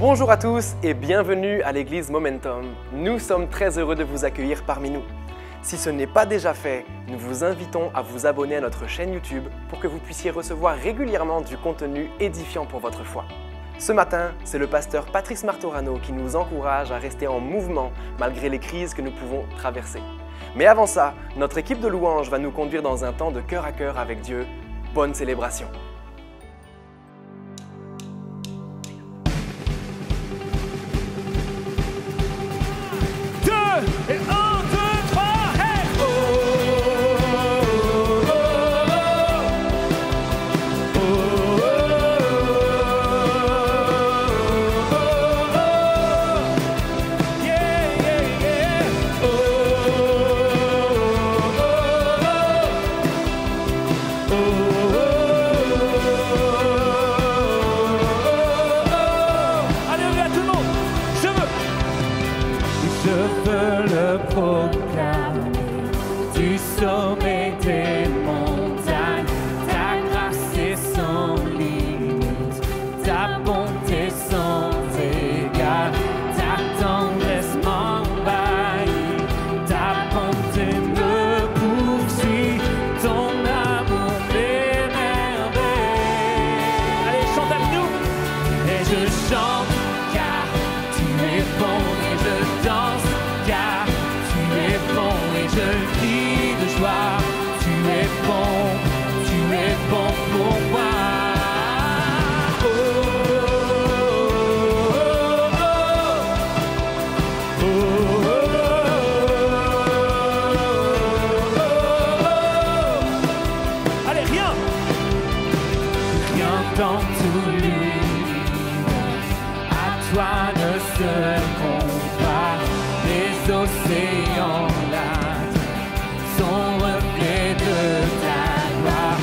Bonjour à tous et bienvenue à l'église Momentum. Nous sommes très heureux de vous accueillir parmi nous. Si ce n'est pas déjà fait, nous vous invitons à vous abonner à notre chaîne YouTube pour que vous puissiez recevoir régulièrement du contenu édifiant pour votre foi. Ce matin, c'est le pasteur Patrice Martorano qui nous encourage à rester en mouvement malgré les crises que nous pouvons traverser. Mais avant ça, notre équipe de louanges va nous conduire dans un temps de cœur à cœur avec Dieu. Bonne célébration! Et 1, 2, 3, hey! Oh, oh, oh, yeah, yeah, yeah. Alléluia tout le monde, je veux le proclamer du sommet des montagnes. Ta grâce est sans limite, ta bonté sans égale, ta tendresse m'envahit, ta bonté me poursuit, ton amour m'émerveille. Allez, chante avec nous. Et je chante car tu es bon, et je danse car tu es bon, et je crie de joie. Tu es bon pour moi. Oh, oh, oh, oh. Allez, rien dans tout l'univers à toi ne se compare. Les océans là sont reflets de ta gloire.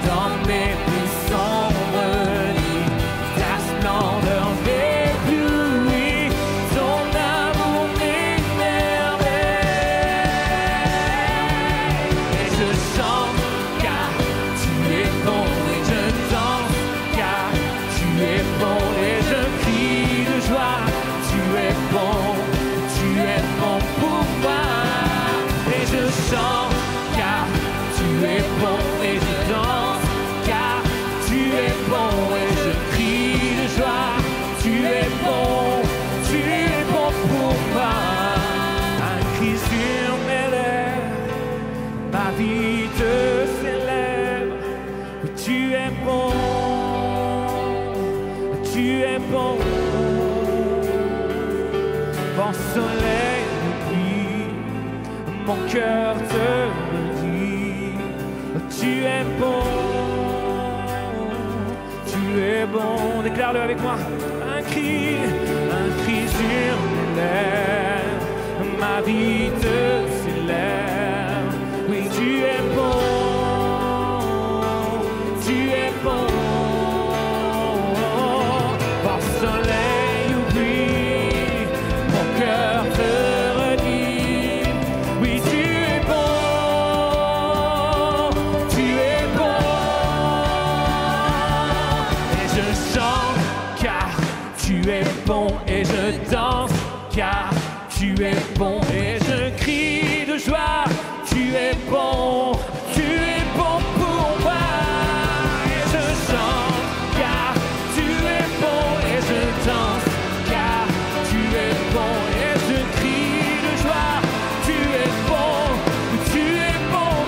Dans mes plus sombres lits, ta splendeur m'éblouit, ton amour m'émerveille. Et je chante car tu es bon, et je danse car tu es bon, et je crie de joie. Tu es bon pour moi. Et je chante car tu es bon, et je danse car tu es bon, et je crie de joie. Tu es bon pour moi. Un cri sur mes lèvres, ma vie te célèbre. Oui, tu es bon, tu es bon. Vent, soleil, pluie, mon cœur te redit. Tu es bon, tu es bon. Déclare-le avec moi. Un cri sur mes lèvres, ma vie te célèbre. Oui, tu es bon, tu es bon. Vent, soleil ou pluie, mon cœur te redit. Oui, tu es bon, tu es bon. Et je chante car tu es bon, et je danse car tu es bon, et je crie de joie. Tu es bon pour moi. Et je chante car tu es bon, et je danse car tu es bon, et je crie de joie. Tu es bon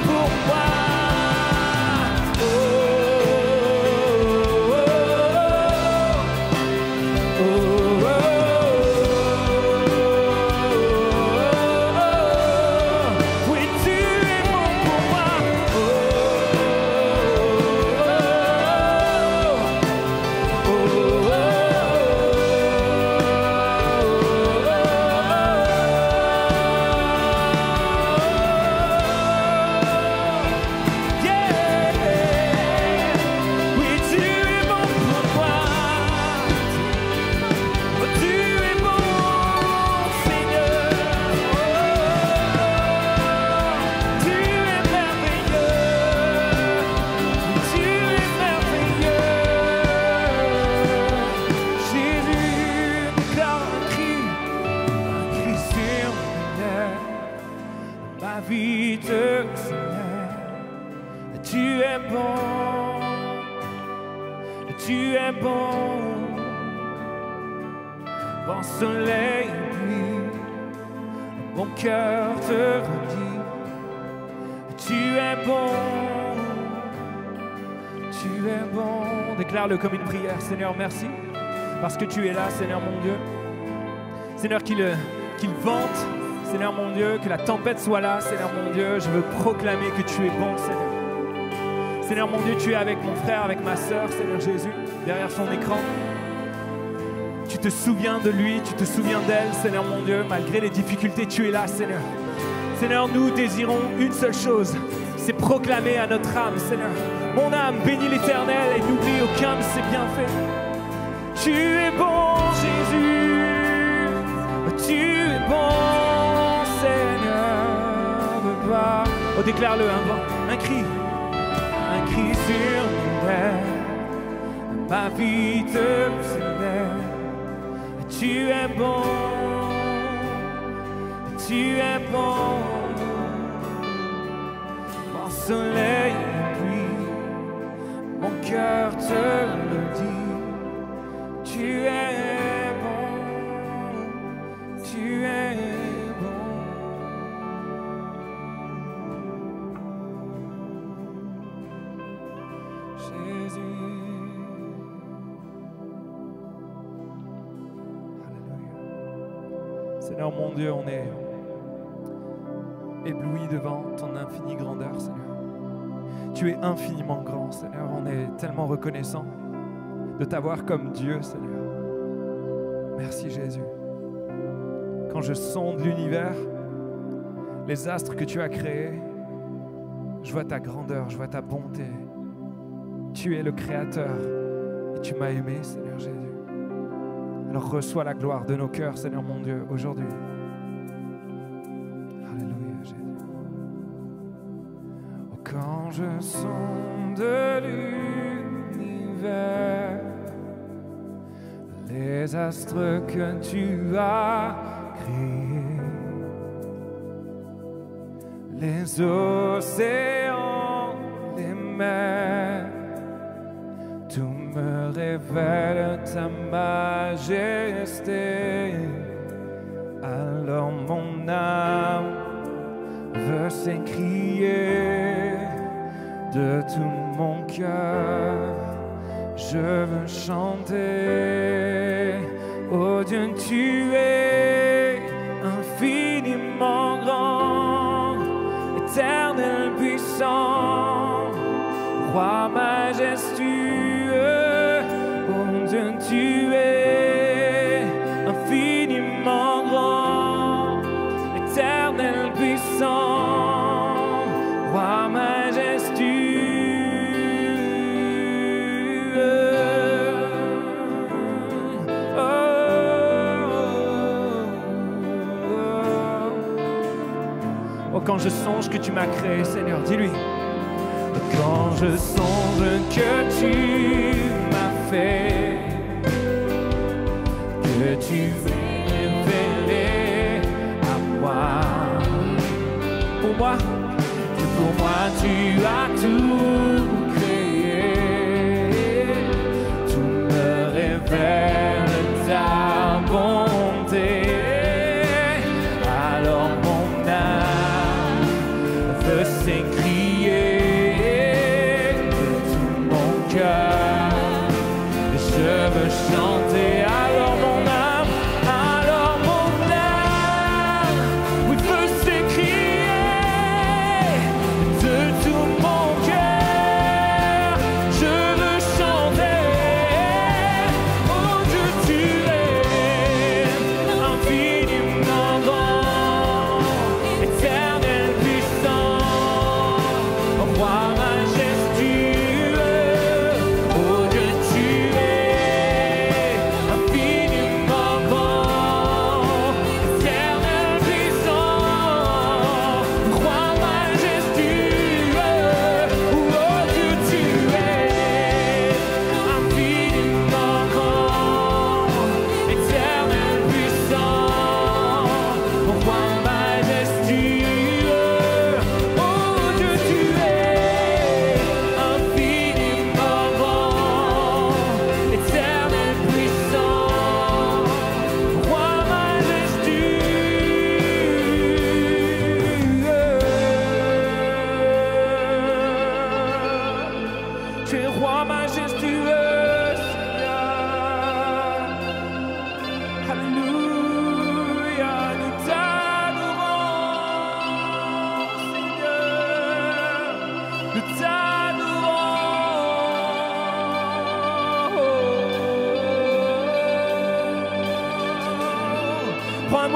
pour moi. Oh, oh, oh, oh, oh, oh. Oui, tu es bon pour moi. tu es bon. Vent, soleil, pluie, mon cœur te redit, tu es bon, tu es bon. Déclare-le comme une prière. Seigneur, merci, parce que tu es là, Seigneur mon Dieu. Seigneur, qu'il vente, Seigneur mon Dieu, que la tempête soit là, Seigneur mon Dieu. Je veux proclamer que tu es bon, Seigneur. Seigneur mon Dieu, tu es avec mon frère, avec ma sœur, Seigneur Jésus, derrière son écran. Tu te souviens de lui, tu te souviens d'elle, Seigneur mon Dieu. Malgré les difficultés, tu es là, Seigneur. Seigneur, nous désirons une seule chose, c'est proclamer à notre âme, Seigneur. Mon âme bénit l'Éternel et n'oublie aucun de ses bienfaits. Tu es bon, Jésus. Tu es bon, Seigneur de gloire. Oh, déclare-le, un cri sur mes lèvres. Ma vie te célèbre. Tu es bon, tu es bon. Mon soleil brille, mon cœur te le dit. Tu es bon, tu es bon. Jésus. Seigneur mon Dieu, on est ébloui devant ton infinie grandeur, Seigneur. Tu es infiniment grand, Seigneur. On est tellement reconnaissant de t'avoir comme Dieu, Seigneur. Merci, Jésus. Quand je sonde l'univers, les astres que tu as créés, je vois ta grandeur, je vois ta bonté. Tu es le Créateur et tu m'as aimé, Seigneur Jésus. Alors reçois la gloire de nos cœurs, Seigneur mon Dieu, aujourd'hui. Alléluia, Jésus. Oh, quand je sonde l'univers, les astres que tu as créés, les océans, les mers, tout me révèle ta majesté. Alors mon âme veut s'écrier de tout mon cœur. Je veux chanter. Oh Dieu, tu es infiniment grand, éternel puissant, roi majestueux. Oh Dieu, tu es infiniment grand, éternel puissant, roi majestueux. Oh, oh, oh. Oh, quand je songe que tu m'as créé, Seigneur, dis-lui. Quand je songe que tu m'as fait, que tu veux révéler à moi, pour moi, que pour moi tu as tout créé, tout me révèle ta bonté. Alors mon âme veut s'écrier. Je veux chanter, alors mon âme, oui, veut s'écrier de tout mon cœur.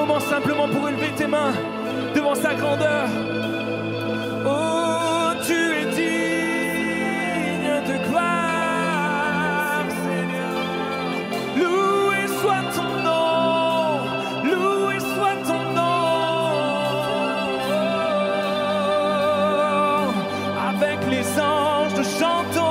moment simplement pour élever tes mains devant sa grandeur. Oh, tu es digne de gloire, Seigneur. Loué soit ton nom, loué soit ton nom. Avec les anges nous chantons.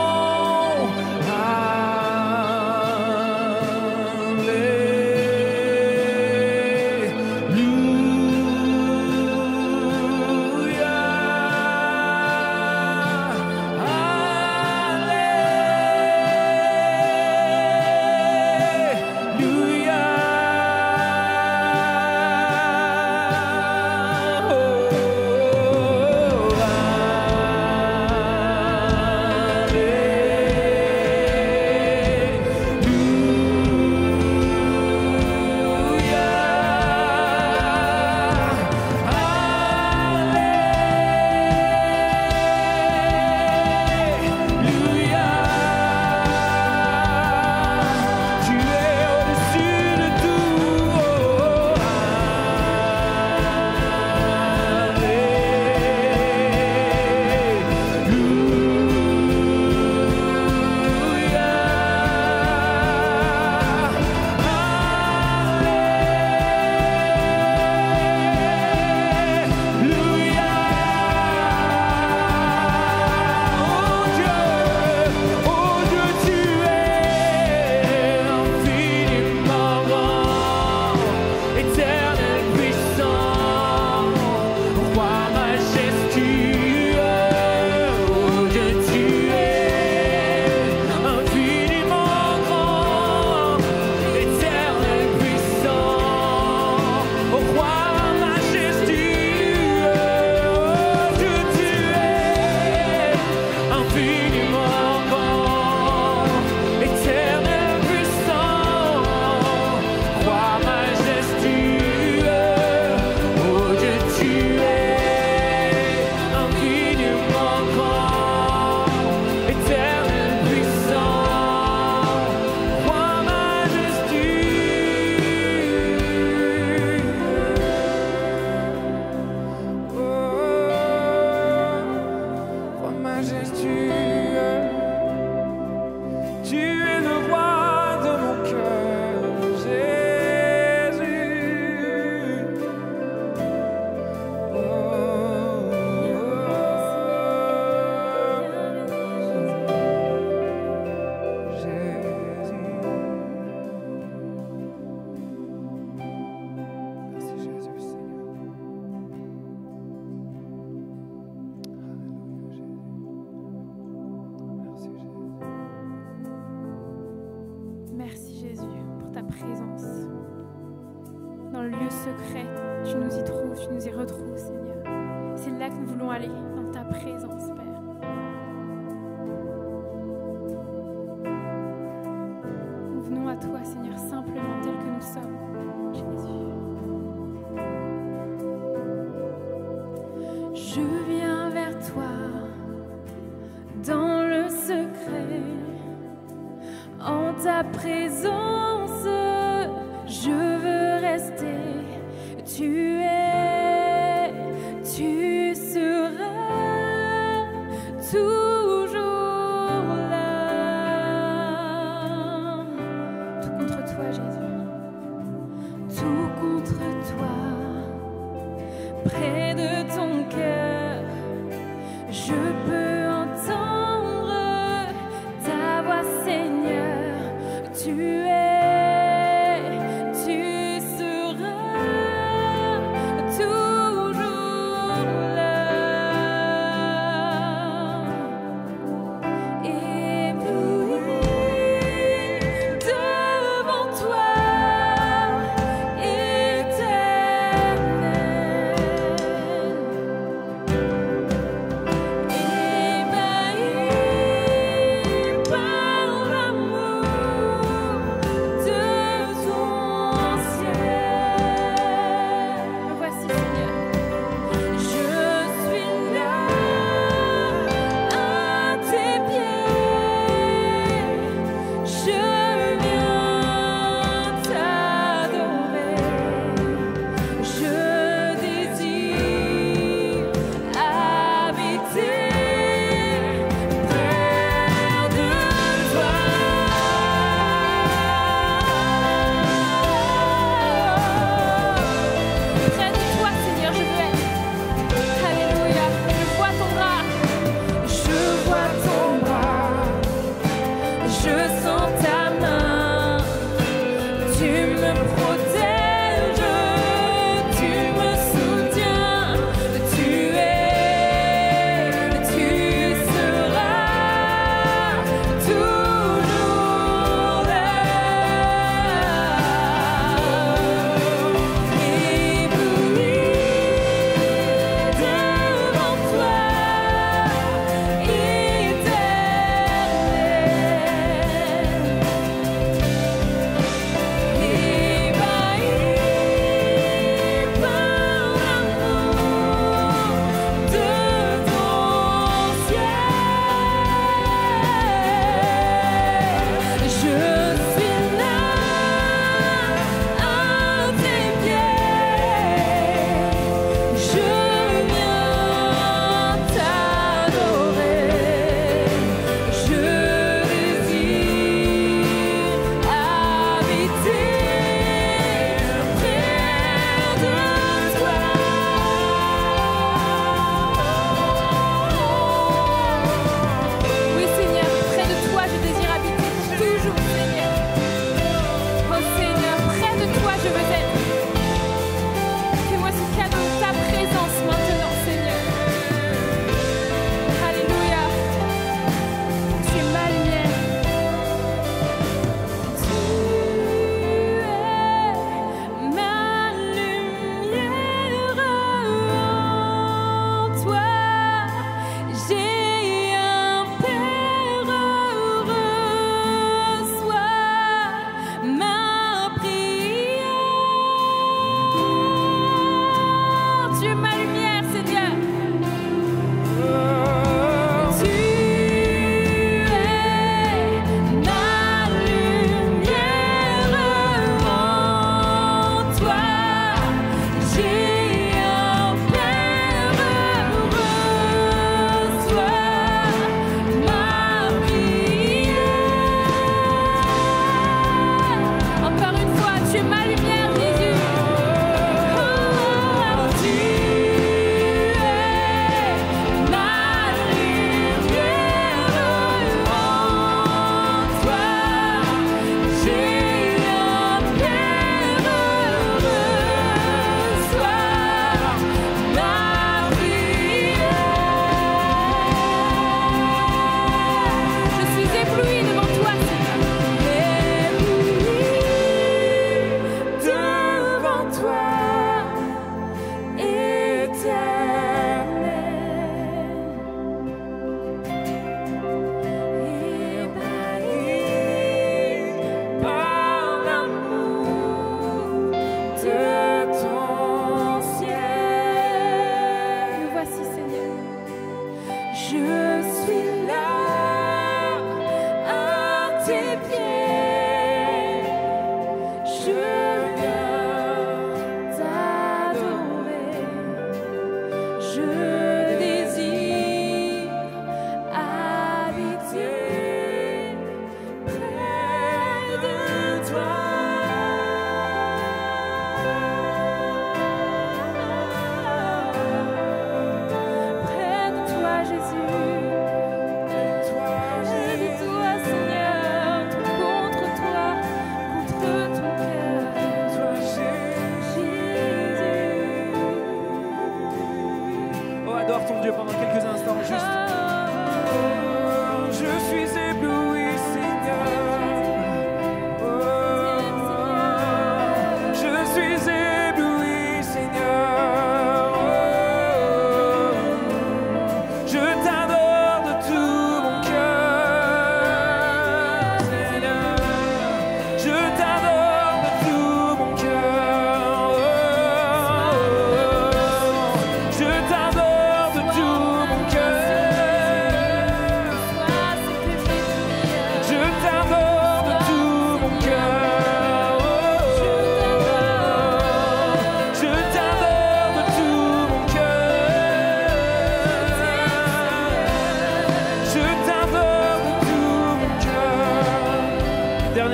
Merci Jésus pour ta présence. Dans le lieu secret, tu nous y trouves, tu nous y retrouves, Seigneur. C'est là que nous voulons aller, dans ta présence, Père. Nous venons à toi, Seigneur, simplement tel que nous sommes, Jésus. Je viens vers toi, dans le secret. En ta présence, je veux rester. Tu es, tu seras toujours là. Tout contre toi, Jésus. Tout contre toi. Près de ton cœur, je peux entendre ta voix, Seigneur. Tu es, tu seras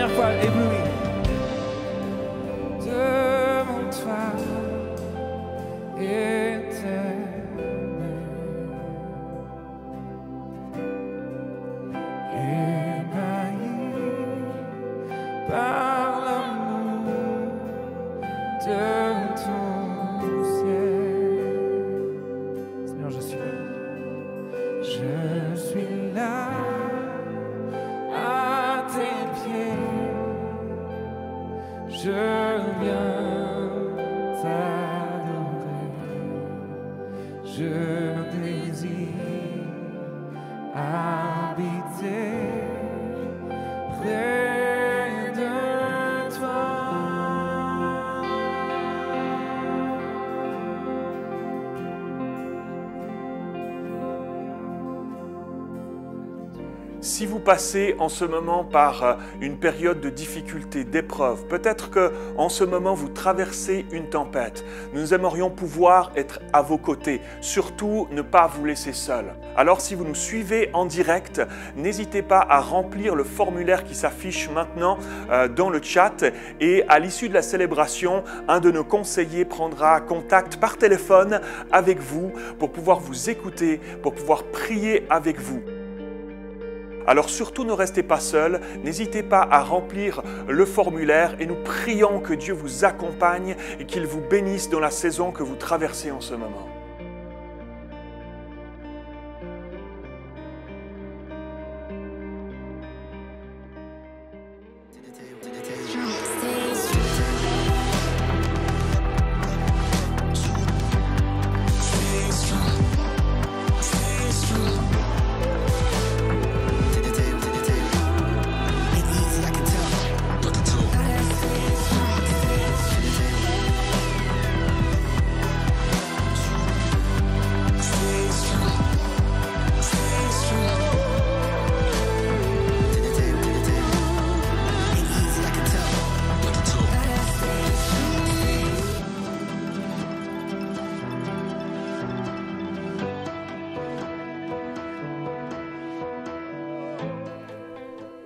dernière fois, ébloui. Devant toi, éternel. Par l'amour de ton ciel. Seigneur, je suis là. Je suis là à tes pieds. Je viens t'adorer. Je désire habiter près. Si vous passez en ce moment par une période de difficulté, d'épreuve, peut-être qu'en ce moment vous traversez une tempête, nous aimerions pouvoir être à vos côtés, surtout ne pas vous laisser seul. Alors si vous nous suivez en direct, n'hésitez pas à remplir le formulaire qui s'affiche maintenant dans le chat et à l'issue de la célébration, un de nos conseillers prendra contact par téléphone avec vous pour pouvoir vous écouter, pour pouvoir prier avec vous. Alors surtout ne restez pas seuls, n'hésitez pas à remplir le formulaire et nous prions que Dieu vous accompagne et qu'il vous bénisse dans la saison que vous traversez en ce moment.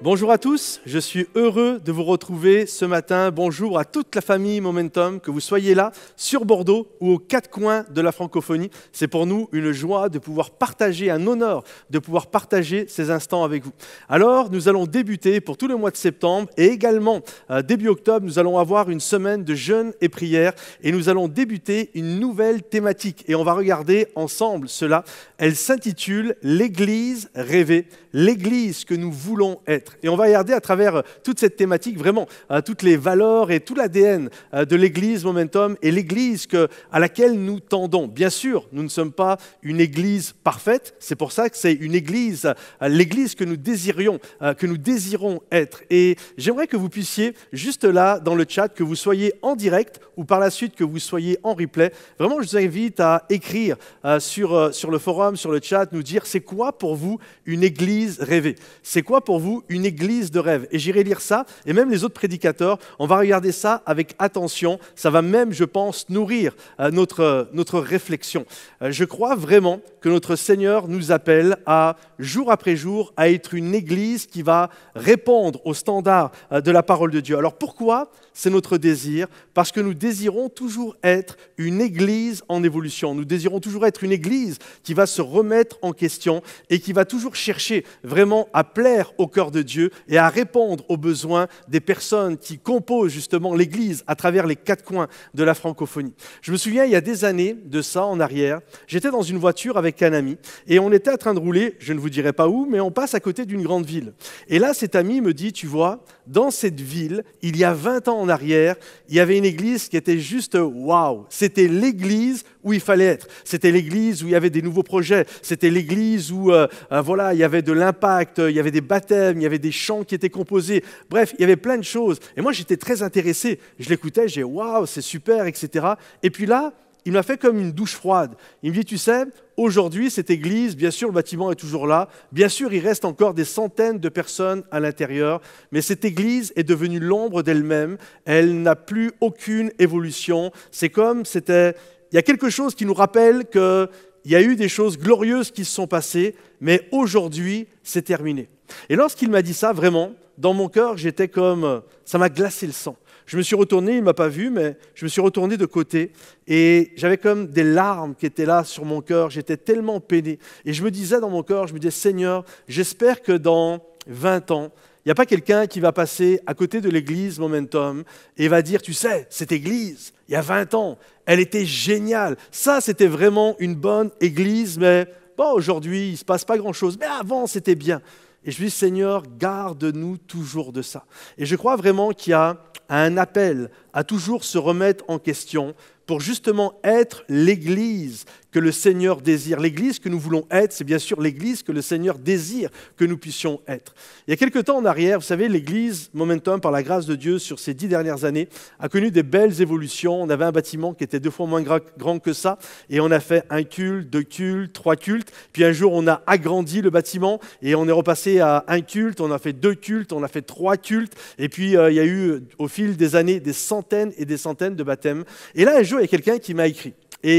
Bonjour à tous, je suis heureux de vous retrouver ce matin. Bonjour à toute la famille Momentum, que vous soyez là sur Bordeaux ou aux quatre coins de la francophonie. C'est pour nous une joie de pouvoir partager, un honneur de pouvoir partager ces instants avec vous. Alors, nous allons débuter pour tout le mois de septembre et également début octobre, nous allons avoir une semaine de jeûne et prière et nous allons débuter une nouvelle thématique. Et on va regarder ensemble cela. Elle s'intitule « L'Église rêvée », l'Église que nous voulons être. Et on va regarder à travers toute cette thématique vraiment toutes les valeurs et tout l'ADN de l'Église Momentum et l'Église à laquelle nous tendons. Bien sûr, nous ne sommes pas une Église parfaite, c'est pour ça que c'est une Église, l'Église que nous désirons être. Et j'aimerais que vous puissiez, juste là dans le chat, que vous soyez en direct ou par la suite que vous soyez en replay, vraiment je vous invite à écrire sur le forum, sur le chat, nous dire c'est quoi pour vous une Église rêvée? C'est quoi pour vous une église de rêve? Et j'irai lire ça, et même les autres prédicateurs, on va regarder ça avec attention. Ça va même, je pense, nourrir notre réflexion. Je crois vraiment que notre Seigneur nous appelle à, jour après jour, à être une église qui va répondre aux standards de la parole de Dieu. Alors pourquoi c'est notre désir? Parce que nous désirons toujours être une église en évolution. Nous désirons toujours être une église qui va se remettre en question et qui va toujours chercher vraiment à plaire au cœur de Dieu et à répondre aux besoins des personnes qui composent justement l'église à travers les quatre coins de la francophonie. Je me souviens, il y a des années de ça en arrière, j'étais dans une voiture avec un ami et on était en train de rouler, je ne vous dirai pas où, mais on passe à côté d'une grande ville. Et là, cet ami me dit, tu vois, dans cette ville, il y a 20 ans en arrière, il y avait une église qui était juste waouh. C'était l'église où il fallait être. C'était l'église où il y avait des nouveaux projets. C'était l'église où il y avait de l'impact, il y avait des baptêmes, il y avait des chants qui étaient composés. Bref, il y avait plein de choses. Et moi, j'étais très intéressé. Je l'écoutais, j'ai waouh, c'est super, etc. Et puis là, il m'a fait comme une douche froide. Il me dit, tu sais, aujourd'hui, cette église, bien sûr, le bâtiment est toujours là. Bien sûr, il reste encore des centaines de personnes à l'intérieur. Mais cette église est devenue l'ombre d'elle-même. Elle n'a plus aucune évolution. C'est comme c'était... Il y a quelque chose qui nous rappelle qu'il il y a eu des choses glorieuses qui se sont passées, mais aujourd'hui, c'est terminé. Et lorsqu'il m'a dit ça, vraiment, dans mon cœur, j'étais comme... ça m'a glacé le sang. Je me suis retourné, il ne m'a pas vu, mais je me suis retourné de côté et j'avais comme des larmes qui étaient là sur mon cœur. J'étais tellement peiné. Et je me disais dans mon cœur, je me disais, Seigneur, j'espère que dans 20 ans, il n'y a pas quelqu'un qui va passer à côté de l'église Momentum et va dire, tu sais, cette église, il y a 20 ans, elle était géniale. Ça, c'était vraiment une bonne église, mais bon, aujourd'hui, il ne se passe pas grand-chose. Mais avant, c'était bien. Et je me dis, Seigneur, garde-nous toujours de ça. Et je crois vraiment qu'il y a un appel à toujours se remettre en question pour justement être l'Église que le Seigneur désire. L'Église que nous voulons être, c'est bien sûr l'Église que le Seigneur désire que nous puissions être. Il y a quelque temps en arrière, vous savez, l'Église Momentum, par la grâce de Dieu, sur ces 10 dernières années, a connu des belles évolutions. On avait un bâtiment qui était 2 fois moins grand que ça, et on a fait 1 culte, 2 cultes, 3 cultes. Puis un jour, on a agrandi le bâtiment, et on est repassé à 1 culte, on a fait 2 cultes, on a fait 3 cultes, et puis il y a eu, au fil des années, des centaines et des centaines de baptêmes. Et là, un jour, il y a quelqu'un qui m'a écrit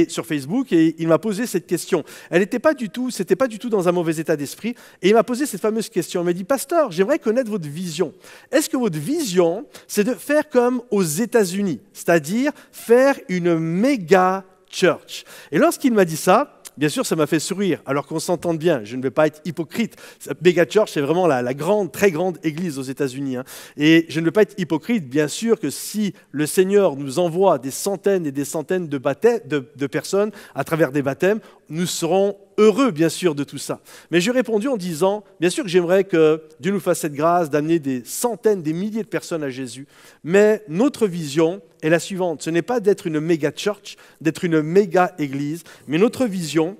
sur Facebook et il m'a posé cette question. C'était pas du tout dans un mauvais état d'esprit et il m'a posé cette fameuse question. Il m'a dit, pasteur, j'aimerais connaître votre vision. Est-ce que votre vision, c'est de faire comme aux États-Unis, c'est-à-dire faire une méga church? Et lorsqu'il m'a dit ça, bien sûr, ça m'a fait sourire, alors qu'on s'entende bien. Je ne vais pas être hypocrite. Mega Church, c'est vraiment la grande, très grande église aux États-Unis. Et je ne vais pas être hypocrite. Bien sûr que si le Seigneur nous envoie des centaines et des centaines de personnes à travers des baptêmes, nous serons heureux, bien sûr, de tout ça. Mais j'ai répondu en disant, bien sûr que j'aimerais que Dieu nous fasse cette grâce d'amener des centaines, des milliers de personnes à Jésus. Mais notre vision est la suivante. Ce n'est pas d'être une méga church, d'être une méga église, mais notre vision,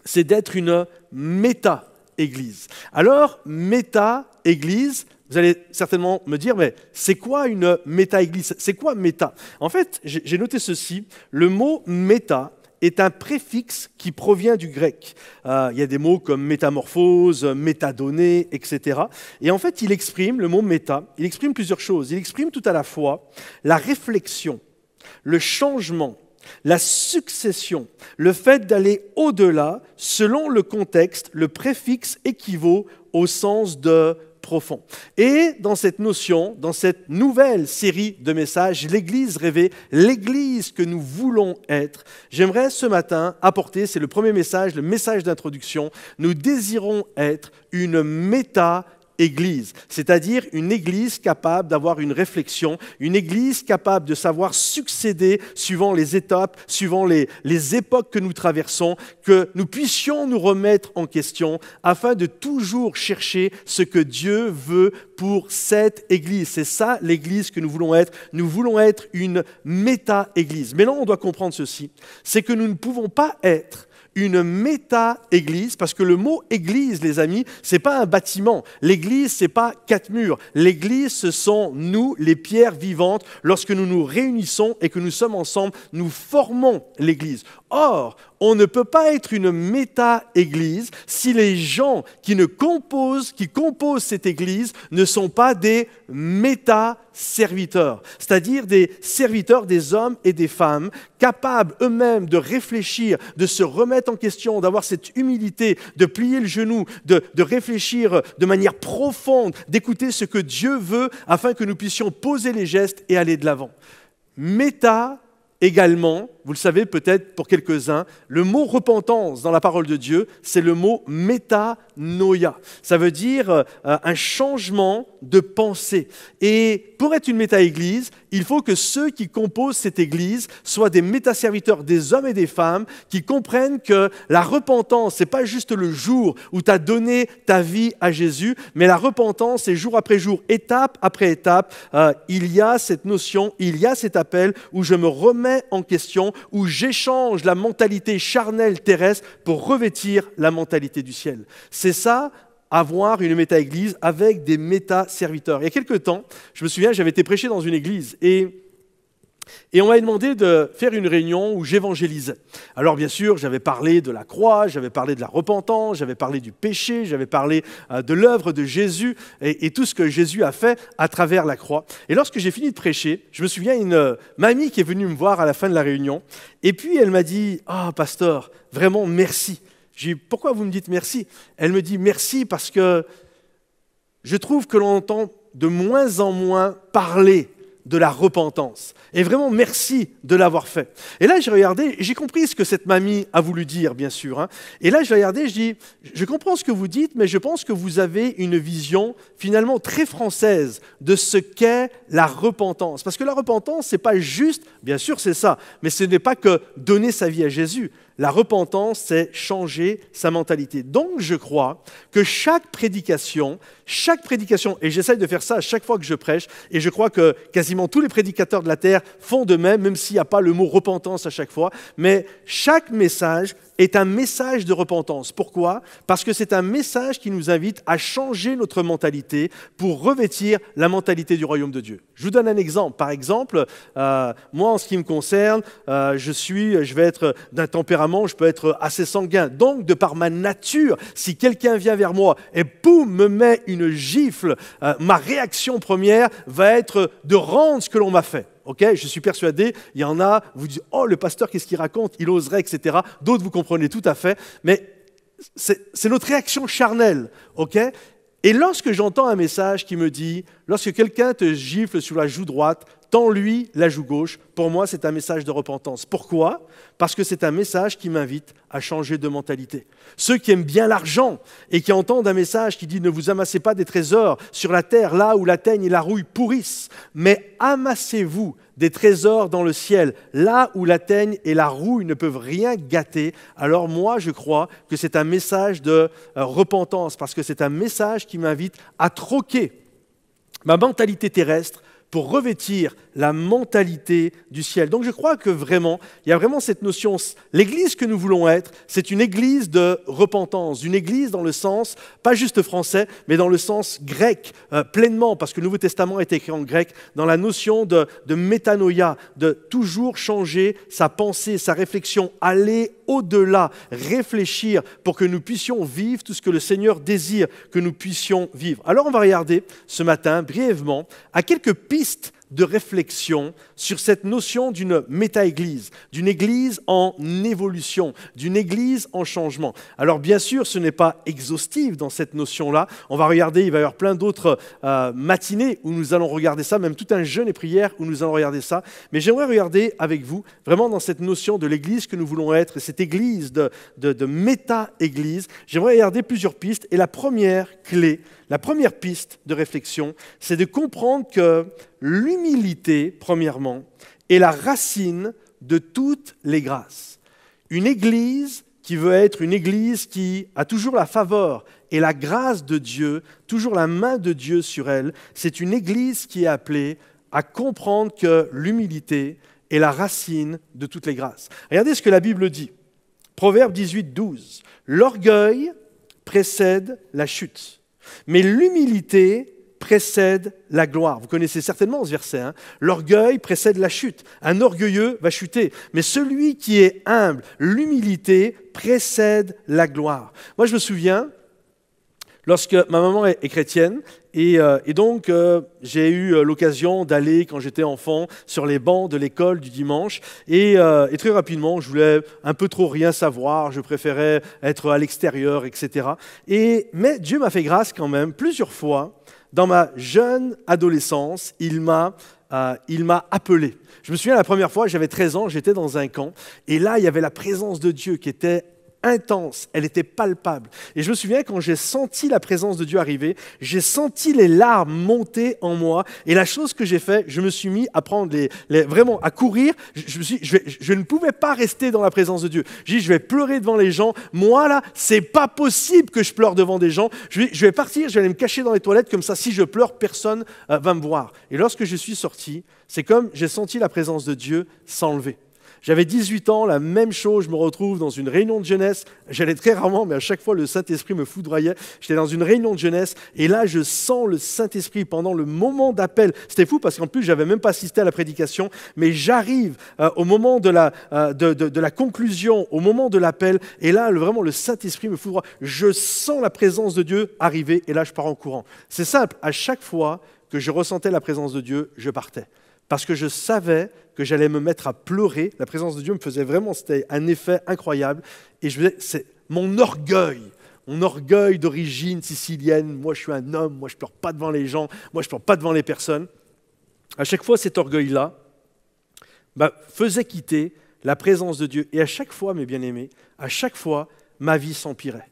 c'est d'être une méta-église. Alors, méta-église, vous allez certainement me dire, mais c'est quoi une méta-église? C'est quoi méta? En fait, j'ai noté ceci. Le mot méta est un préfixe qui provient du grec. Il y a des mots comme métamorphose, métadonnées, etc. Et en fait, le mot méta, il exprime plusieurs choses. Il exprime tout à la fois la réflexion, le changement, la succession, le fait d'aller au-delà. Selon le contexte, le préfixe équivaut au sens de profond. Et dans cette notion, dans cette nouvelle série de messages, l'Église rêvée, l'Église que nous voulons être, j'aimerais ce matin apporter, c'est le premier message, le message d'introduction, nous désirons être une méta-église, c'est-à-dire une église capable d'avoir une réflexion, une église capable de savoir succéder suivant les étapes, suivant les époques que nous traversons, que nous puissions nous remettre en question afin de toujours chercher ce que Dieu veut pour cette église. C'est ça l'église que nous voulons être. Nous voulons être une méta-église. Mais là, on doit comprendre ceci, c'est que nous ne pouvons pas être une méta-église, parce que le mot église, les amis, ce n'est pas un bâtiment. L'église, ce n'est pas 4 murs. L'église, ce sont nous, les pierres vivantes. Lorsque nous nous réunissons et que nous sommes ensemble, nous formons l'église. Or, on ne peut pas être une méta-église si les gens qui composent cette église ne sont pas des méta-serviteurs, c'est-à-dire des serviteurs, des hommes et des femmes capables eux-mêmes de réfléchir, de se remettre en question, d'avoir cette humilité, de plier le genou, de réfléchir de manière profonde, d'écouter ce que Dieu veut afin que nous puissions poser les gestes et aller de l'avant. Méta également, vous le savez peut-être pour quelques-uns, le mot repentance dans la parole de Dieu, c'est le mot métanoïa. Ça veut dire un changement de pensée. Et pour être une méta-église, il faut que ceux qui composent cette église soient des méta-serviteurs, des hommes et des femmes qui comprennent que la repentance, ce n'est pas juste le jour où tu as donné ta vie à Jésus, mais la repentance, c'est jour après jour, étape après étape. Il y a cette notion, il y a cet appel où je me remets en question, où j'échange la mentalité charnelle terrestre pour revêtir la mentalité du ciel. C'est ça, avoir une méta-église avec des méta-serviteurs. Il y a quelque temps, je me souviens, j'avais été prêcher dans une église et Et on m'avait demandé de faire une réunion où j'évangélisais. Alors bien sûr, j'avais parlé de la croix, j'avais parlé de la repentance, j'avais parlé du péché, j'avais parlé de l'œuvre de Jésus et tout ce que Jésus a fait à travers la croix. Et lorsque j'ai fini de prêcher, je me souviens une mamie qui est venue me voir à la fin de la réunion. Et puis elle m'a dit « Ah, pasteur, vraiment merci ». J'ai dit « Pourquoi vous me dites merci ?» Elle me dit « Merci parce que je trouve que l'on entend de moins en moins parler de la repentance. Et vraiment, merci de l'avoir fait. » Et là, j'ai regardé, j'ai compris ce que cette mamie a voulu dire, bien sûr. Et là, j'ai regardé, je dis, je comprends ce que vous dites, mais je pense que vous avez une vision finalement très française de ce qu'est la repentance. Parce que la repentance, ce n'est pas juste, bien sûr, c'est ça, mais ce n'est pas que donner sa vie à Jésus. La repentance, c'est changer sa mentalité. Donc, je crois que chaque prédication, et j'essaye de faire ça à chaque fois que je prêche, et je crois que quasiment tous les prédicateurs de la terre font de même s'il n'y a pas le mot repentance à chaque fois, mais chaque message est un message de repentance. Pourquoi ? Parce que c'est un message qui nous invite à changer notre mentalité pour revêtir la mentalité du royaume de Dieu. Je vous donne un exemple. Par exemple, moi, en ce qui me concerne, je vais être d'un tempérament, je peux être assez sanguin. Donc, de par ma nature, si quelqu'un vient vers moi et boum, me met une gifle, ma réaction première va être de rendre ce que l'on m'a fait. Okay, je suis persuadé, il y en a, vous dites « Oh, le pasteur, qu'est-ce qu'il raconte ? Il oserait, etc. » D'autres, vous comprenez tout à fait, mais c'est notre réaction charnelle. Okay ? Et lorsque j'entends un message qui me dit « Lorsque quelqu'un te gifle sur la joue droite, tends-lui la joue gauche », pour moi, c'est un message de repentance. Pourquoi ? Parce que c'est un message qui m'invite à changer de mentalité. Ceux qui aiment bien l'argent et qui entendent un message qui dit « Ne vous amassez pas des trésors sur la terre, là où la teigne et la rouille pourrissent, mais amassez-vous des trésors dans le ciel, là où la teigne et la rouille ne peuvent rien gâter », alors moi, je crois que c'est un message de repentance, parce que c'est un message qui m'invite à troquer ma mentalité terrestre pour revêtir la mentalité du ciel. Donc je crois que vraiment, il y a vraiment cette notion, l'église que nous voulons être, c'est une église de repentance, une église dans le sens, pas juste français, mais dans le sens grec, pleinement, parce que le Nouveau Testament est écrit en grec, dans la notion de métanoïa, de toujours changer sa pensée, sa réflexion, aller au-delà, réfléchir pour que nous puissions vivre tout ce que le Seigneur désire que nous puissions vivre. Alors on va regarder ce matin, brièvement, à quelques pistes de réflexion sur cette notion d'une méta-église, d'une église en évolution, d'une église en changement. Alors bien sûr, ce n'est pas exhaustif dans cette notion-là. On va regarder, il va y avoir plein d'autres matinées où nous allons regarder ça, même tout un jeûne et prière où nous allons regarder ça. Mais j'aimerais regarder avec vous, vraiment dans cette notion de l'église que nous voulons être, cette église de méta-église, j'aimerais regarder plusieurs pistes. Et la première clé, la première piste de réflexion, c'est de comprendre que l'humilité, premièrement, est la racine de toutes les grâces. Une église qui veut être une église qui a toujours la faveur et la grâce de Dieu, toujours la main de Dieu sur elle, c'est une église qui est appelée à comprendre que l'humilité est la racine de toutes les grâces. Regardez ce que la Bible dit. Proverbe 18, 12. « L'orgueil précède la chute. Mais l'humilité précède la gloire. » Vous connaissez certainement ce verset. L'orgueil précède la chute. Un orgueilleux va chuter. Mais celui qui est humble, l'humilité précède la gloire. Moi, je me souviens, lorsque ma maman est chrétienne, et donc j'ai eu l'occasion d'aller, quand j'étais enfant, sur les bancs de l'école du dimanche. Et très rapidement, je voulais un peu trop rien savoir. Je préférais être à l'extérieur, etc. Mais Dieu m'a fait grâce quand même, plusieurs fois, dans ma jeune adolescence, il m'a appelé. Je me souviens, la première fois, j'avais 13 ans, j'étais dans un camp. Et là, il y avait la présence de Dieu qui était intense, elle était palpable. Et je me souviens, quand j'ai senti la présence de Dieu arriver, j'ai senti les larmes monter en moi. Et la chose que j'ai fait, je me suis mis à prendre vraiment à courir. Je ne pouvais pas rester dans la présence de Dieu. J'ai dit, je vais pleurer devant les gens. Moi, là, c'est pas possible que je pleure devant des gens. Je vais partir, je vais aller me cacher dans les toilettes. Comme ça, si je pleure, personne va me voir. Et lorsque je suis sorti, c'est comme j'ai senti la présence de Dieu s'enlever. J'avais 18 ans, la même chose, je me retrouve dans une réunion de jeunesse. J'allais très rarement, mais à chaque fois, le Saint-Esprit me foudroyait. J'étais dans une réunion de jeunesse et là, je sens le Saint-Esprit pendant le moment d'appel. C'était fou parce qu'en plus, je n'avais même pas assisté à la prédication, mais j'arrive au moment de la conclusion, au moment de l'appel, et là, vraiment, le Saint-Esprit me foudroie. Je sens la présence de Dieu arriver et là, je pars en courant. C'est simple, à chaque fois que je ressentais la présence de Dieu, je partais. Parce que je savais que j'allais me mettre à pleurer. La présence de Dieu me faisait vraiment, c'était un effet incroyable. Et je me disais, c'est mon orgueil d'origine sicilienne. Moi, je suis un homme, moi, je ne pleure pas devant les gens, moi, je ne pleure pas devant les personnes. À chaque fois, cet orgueil-là faisait quitter la présence de Dieu. Et à chaque fois, mes bien-aimés, à chaque fois, ma vie s'empirait.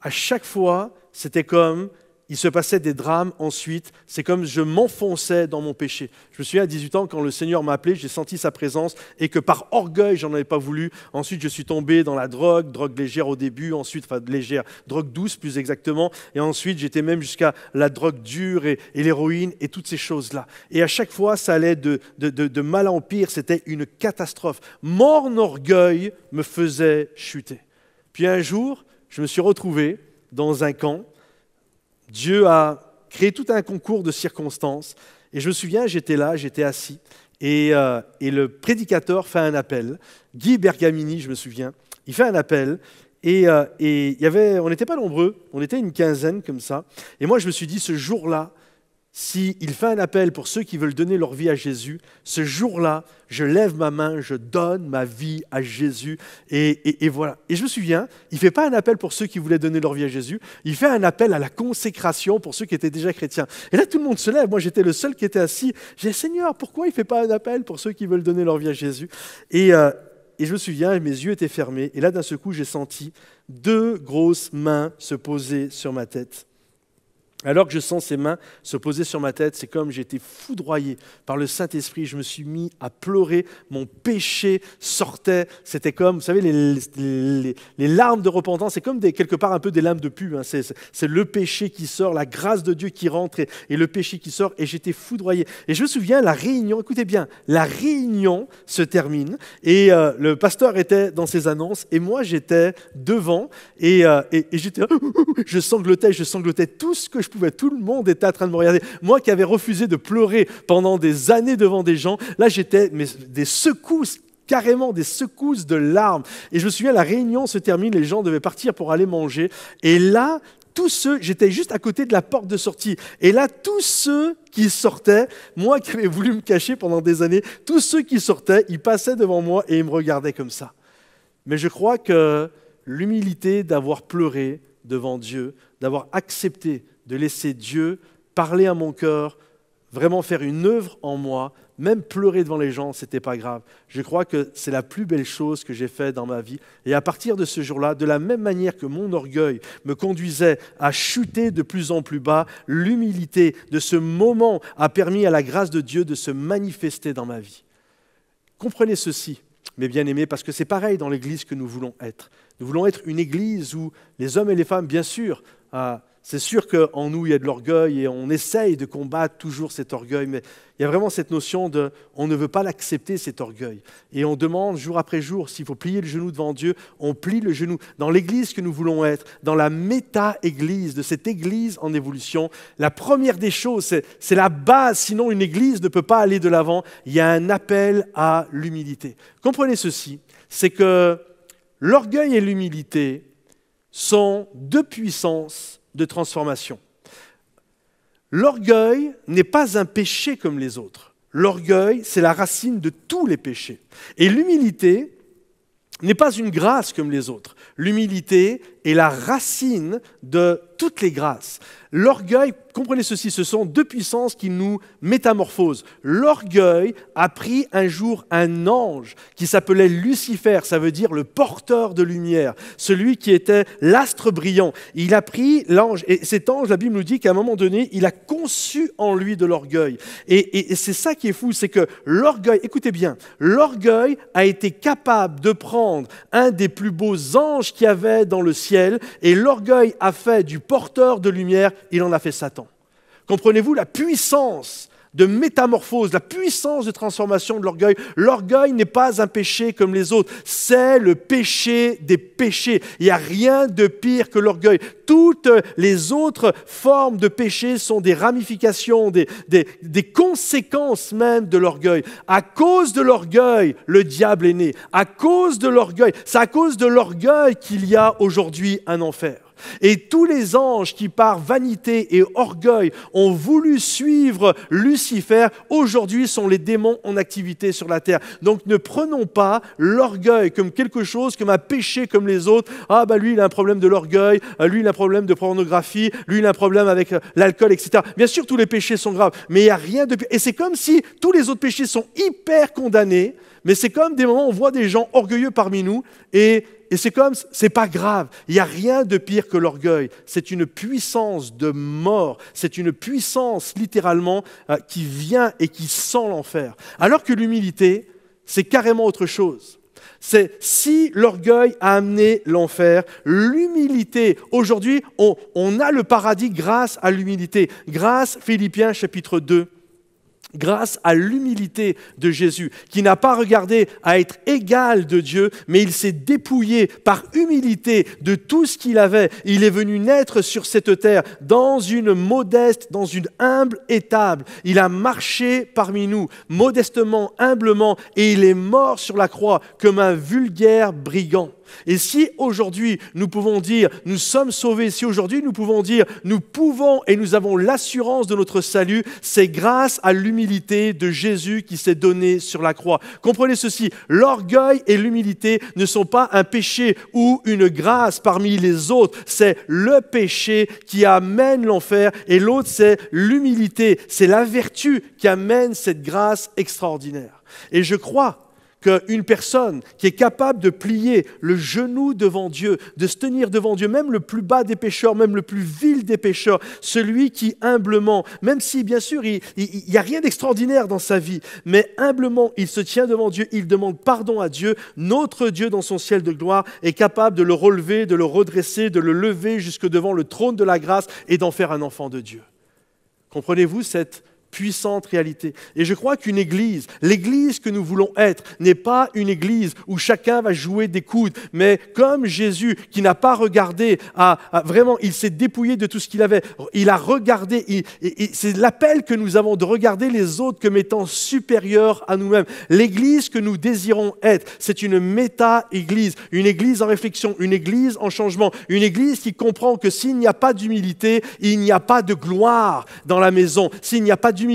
À chaque fois, c'était comme... Il se passait des drames ensuite, c'est comme je m'enfonçais dans mon péché. Je me souviens à 18 ans, quand le Seigneur m'a appelé, j'ai senti sa présence et que par orgueil, j'en avais pas voulu. Ensuite, je suis tombé dans la drogue légère au début, ensuite, légère, drogue douce plus exactement. Et ensuite, j'étais même jusqu'à la drogue dure et l'héroïne et toutes ces choses-là. Et à chaque fois, ça allait de mal en pire, c'était une catastrophe. Mon orgueil me faisait chuter. Puis un jour, je me suis retrouvé dans un camp. Dieu a créé tout un concours de circonstances. Et je me souviens, j'étais là, j'étais assis, et le prédicateur fait un appel. Guy Bergamini, je me souviens, il fait un appel, et on n'était pas nombreux, on était une quinzaine comme ça. Et moi, je me suis dit, ce jour-là, s'il fait un appel pour ceux qui veulent donner leur vie à Jésus, ce jour-là, je lève ma main, je donne ma vie à Jésus. Et voilà. Et je me souviens, il ne fait pas un appel pour ceux qui voulaient donner leur vie à Jésus, il fait un appel à la consécration pour ceux qui étaient déjà chrétiens. Et là, tout le monde se lève. Moi, j'étais le seul qui était assis. J'ai dit, Seigneur, pourquoi il ne fait pas un appel pour ceux qui veulent donner leur vie à Jésus ? Et je me souviens, mes yeux étaient fermés. Et là, d'un seul coup, j'ai senti 2 grosses mains se poser sur ma tête. Alors que je sens ces mains se poser sur ma tête, c'est comme j'ai été foudroyé par le Saint-Esprit. Je me suis mis à pleurer, mon péché sortait. C'était comme, vous savez, les larmes de repentance, c'est comme quelque part un peu des larmes de pub. Hein. C'est le péché qui sort, la grâce de Dieu qui rentre et le péché qui sort. Et j'étais foudroyé. Et je me souviens, la réunion, écoutez bien, la réunion se termine et le pasteur était dans ses annonces et moi j'étais devant et j'étais, je sanglotais tout ce que je pouvais. Tout le monde était en train de me regarder. Moi qui avais refusé de pleurer pendant des années devant des gens, là j'étais des secousses, carrément des secousses de larmes. Et je me souviens, la réunion se termine, les gens devaient partir pour aller manger. Et là, j'étais juste à côté de la porte de sortie. Et là, tous ceux qui sortaient, moi qui avais voulu me cacher pendant des années, tous ceux qui sortaient, ils passaient devant moi et ils me regardaient comme ça. Mais je crois que l'humilité d'avoir pleuré devant Dieu, d'avoir accepté de laisser Dieu parler à mon cœur, vraiment faire une œuvre en moi, même pleurer devant les gens, ce n'était pas grave. Je crois que c'est la plus belle chose que j'ai faite dans ma vie. Et à partir de ce jour-là, de la même manière que mon orgueil me conduisait à chuter de plus en plus bas, l'humilité de ce moment a permis à la grâce de Dieu de se manifester dans ma vie. Comprenez ceci, mes bien-aimés, parce que c'est pareil dans l'Église que nous voulons être. Nous voulons être une Église où les hommes et les femmes, bien sûr, c'est sûr qu'en nous, il y a de l'orgueil et on essaye de combattre toujours cet orgueil, mais il y a vraiment cette notion de on ne veut pas l'accepter, cet orgueil. Et on demande jour après jour, s'il faut plier le genou devant Dieu, on plie le genou. Dans l'Église que nous voulons être, dans la méta-Église, de cette Église en évolution, la première des choses, c'est la base, sinon une Église ne peut pas aller de l'avant, il y a un appel à l'humilité. Comprenez ceci, c'est que l'orgueil et l'humilité sont 2 puissances de transformation. L'orgueil n'est pas un péché comme les autres. L'orgueil, c'est la racine de tous les péchés. Et l'humilité n'est pas une grâce comme les autres. L'humilité est la racine de toutes les grâces. L'orgueil, comprenez ceci, ce sont 2 puissances qui nous métamorphosent. L'orgueil a pris un jour un ange qui s'appelait Lucifer, ça veut dire le porteur de lumière, celui qui était l'astre brillant. Il a pris l'ange, et cet ange, la Bible nous dit qu'à un moment donné, il a conçu en lui de l'orgueil. Et c'est ça qui est fou, c'est que l'orgueil, écoutez bien, l'orgueil a été capable de prendre un des plus beaux anges qu'il y avait dans le ciel, et l'orgueil a fait du porteur de lumière, il en a fait Satan. Comprenez-vous la puissance de métamorphose, la puissance de transformation de l'orgueil. L'orgueil n'est pas un péché comme les autres, c'est le péché des péchés. Il n'y a rien de pire que l'orgueil. Toutes les autres formes de péché sont des ramifications, des conséquences même de l'orgueil. À cause de l'orgueil, le diable est né. À cause de l'orgueil, c'est à cause de l'orgueil qu'il y a aujourd'hui un enfer. Et tous les anges qui par vanité et orgueil ont voulu suivre Lucifer, aujourd'hui sont les démons en activité sur la terre. Donc ne prenons pas l'orgueil comme quelque chose, comme un péché comme les autres. Ah lui il a un problème de l'orgueil, lui il a un problème de pornographie, lui il a un problème avec l'alcool, etc. Bien sûr tous les péchés sont graves, mais il n'y a rien de pire. Et c'est comme si tous les autres péchés sont hyper condamnés, mais c'est comme des moments où on voit des gens orgueilleux parmi nous et c'est comme, c'est pas grave, il n'y a rien de pire que l'orgueil. C'est une puissance de mort, c'est une puissance littéralement qui vient et qui sent l'enfer. Alors que l'humilité, c'est carrément autre chose. C'est si l'orgueil a amené l'enfer, l'humilité, aujourd'hui, on a le paradis grâce à l'humilité. Grâce, Philippiens chapitre 2. Grâce à l'humilité de Jésus, qui n'a pas regardé à être égal de Dieu, mais il s'est dépouillé par humilité de tout ce qu'il avait. Il est venu naître sur cette terre dans une modeste, dans une humble étable. Il a marché parmi nous, modestement, humblement, et il est mort sur la croix comme un vulgaire brigand. Et si aujourd'hui nous pouvons dire nous sommes sauvés, si aujourd'hui nous pouvons dire nous pouvons et nous avons l'assurance de notre salut, c'est grâce à l'humilité de Jésus qui s'est donné sur la croix. Comprenez ceci, l'orgueil et l'humilité ne sont pas un péché ou une grâce parmi les autres, c'est le péché qui amène l'enfer et l'autre c'est l'humilité, c'est la vertu qui amène cette grâce extraordinaire. Et je crois qu'une personne qui est capable de plier le genou devant Dieu, de se tenir devant Dieu, même le plus bas des pécheurs, même le plus vil des pécheurs, celui qui humblement, même si bien sûr il n'y a rien d'extraordinaire dans sa vie, mais humblement il se tient devant Dieu, il demande pardon à Dieu, notre Dieu dans son ciel de gloire est capable de le relever, de le redresser, de le lever jusque devant le trône de la grâce et d'en faire un enfant de Dieu. Comprenez-vous cette puissante réalité. Et je crois qu'une église, l'église que nous voulons être, n'est pas une église où chacun va jouer des coudes, mais comme Jésus qui n'a pas regardé vraiment, il s'est dépouillé de tout ce qu'il avait. Il a regardé, c'est l'appel que nous avons de regarder les autres comme étant supérieurs à nous-mêmes. L'église que nous désirons être, c'est une méta-église, une église en réflexion, une église en changement, une église qui comprend que s'il n'y a pas d'humilité, il n'y a pas de gloire dans la maison. S'il n'y a pas d'humilité,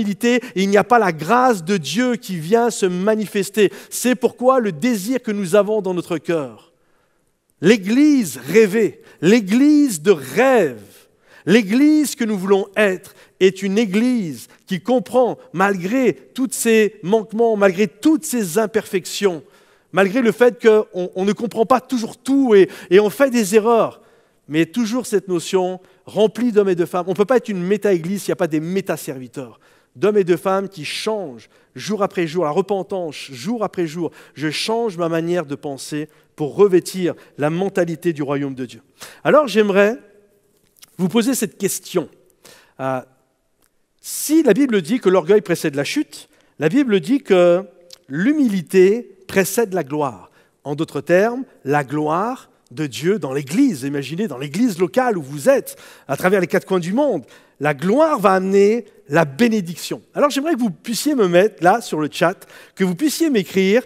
il n'y a pas la grâce de Dieu qui vient se manifester. C'est pourquoi le désir que nous avons dans notre cœur, l'église rêvée, l'église de rêve, l'église que nous voulons être est une église qui comprend, malgré tous ces manquements, malgré toutes ces imperfections, malgré le fait qu'on ne comprend pas toujours tout et on fait des erreurs, mais toujours cette notion remplie d'hommes et de femmes. On ne peut pas être une méta-église s'il n'y a pas des méta-serviteurs. D'hommes et de femmes qui changent jour après jour, la repentance jour après jour. Je change ma manière de penser pour revêtir la mentalité du royaume de Dieu. Alors j'aimerais vous poser cette question. Si la Bible dit que l'orgueil précède la chute, la Bible dit que l'humilité précède la gloire. En d'autres termes, la gloire de Dieu dans l'Église. Imaginez, dans l'Église locale où vous êtes, à travers les quatre coins du monde, la gloire va amener la bénédiction. Alors j'aimerais que vous puissiez me mettre là sur le chat, que vous puissiez m'écrire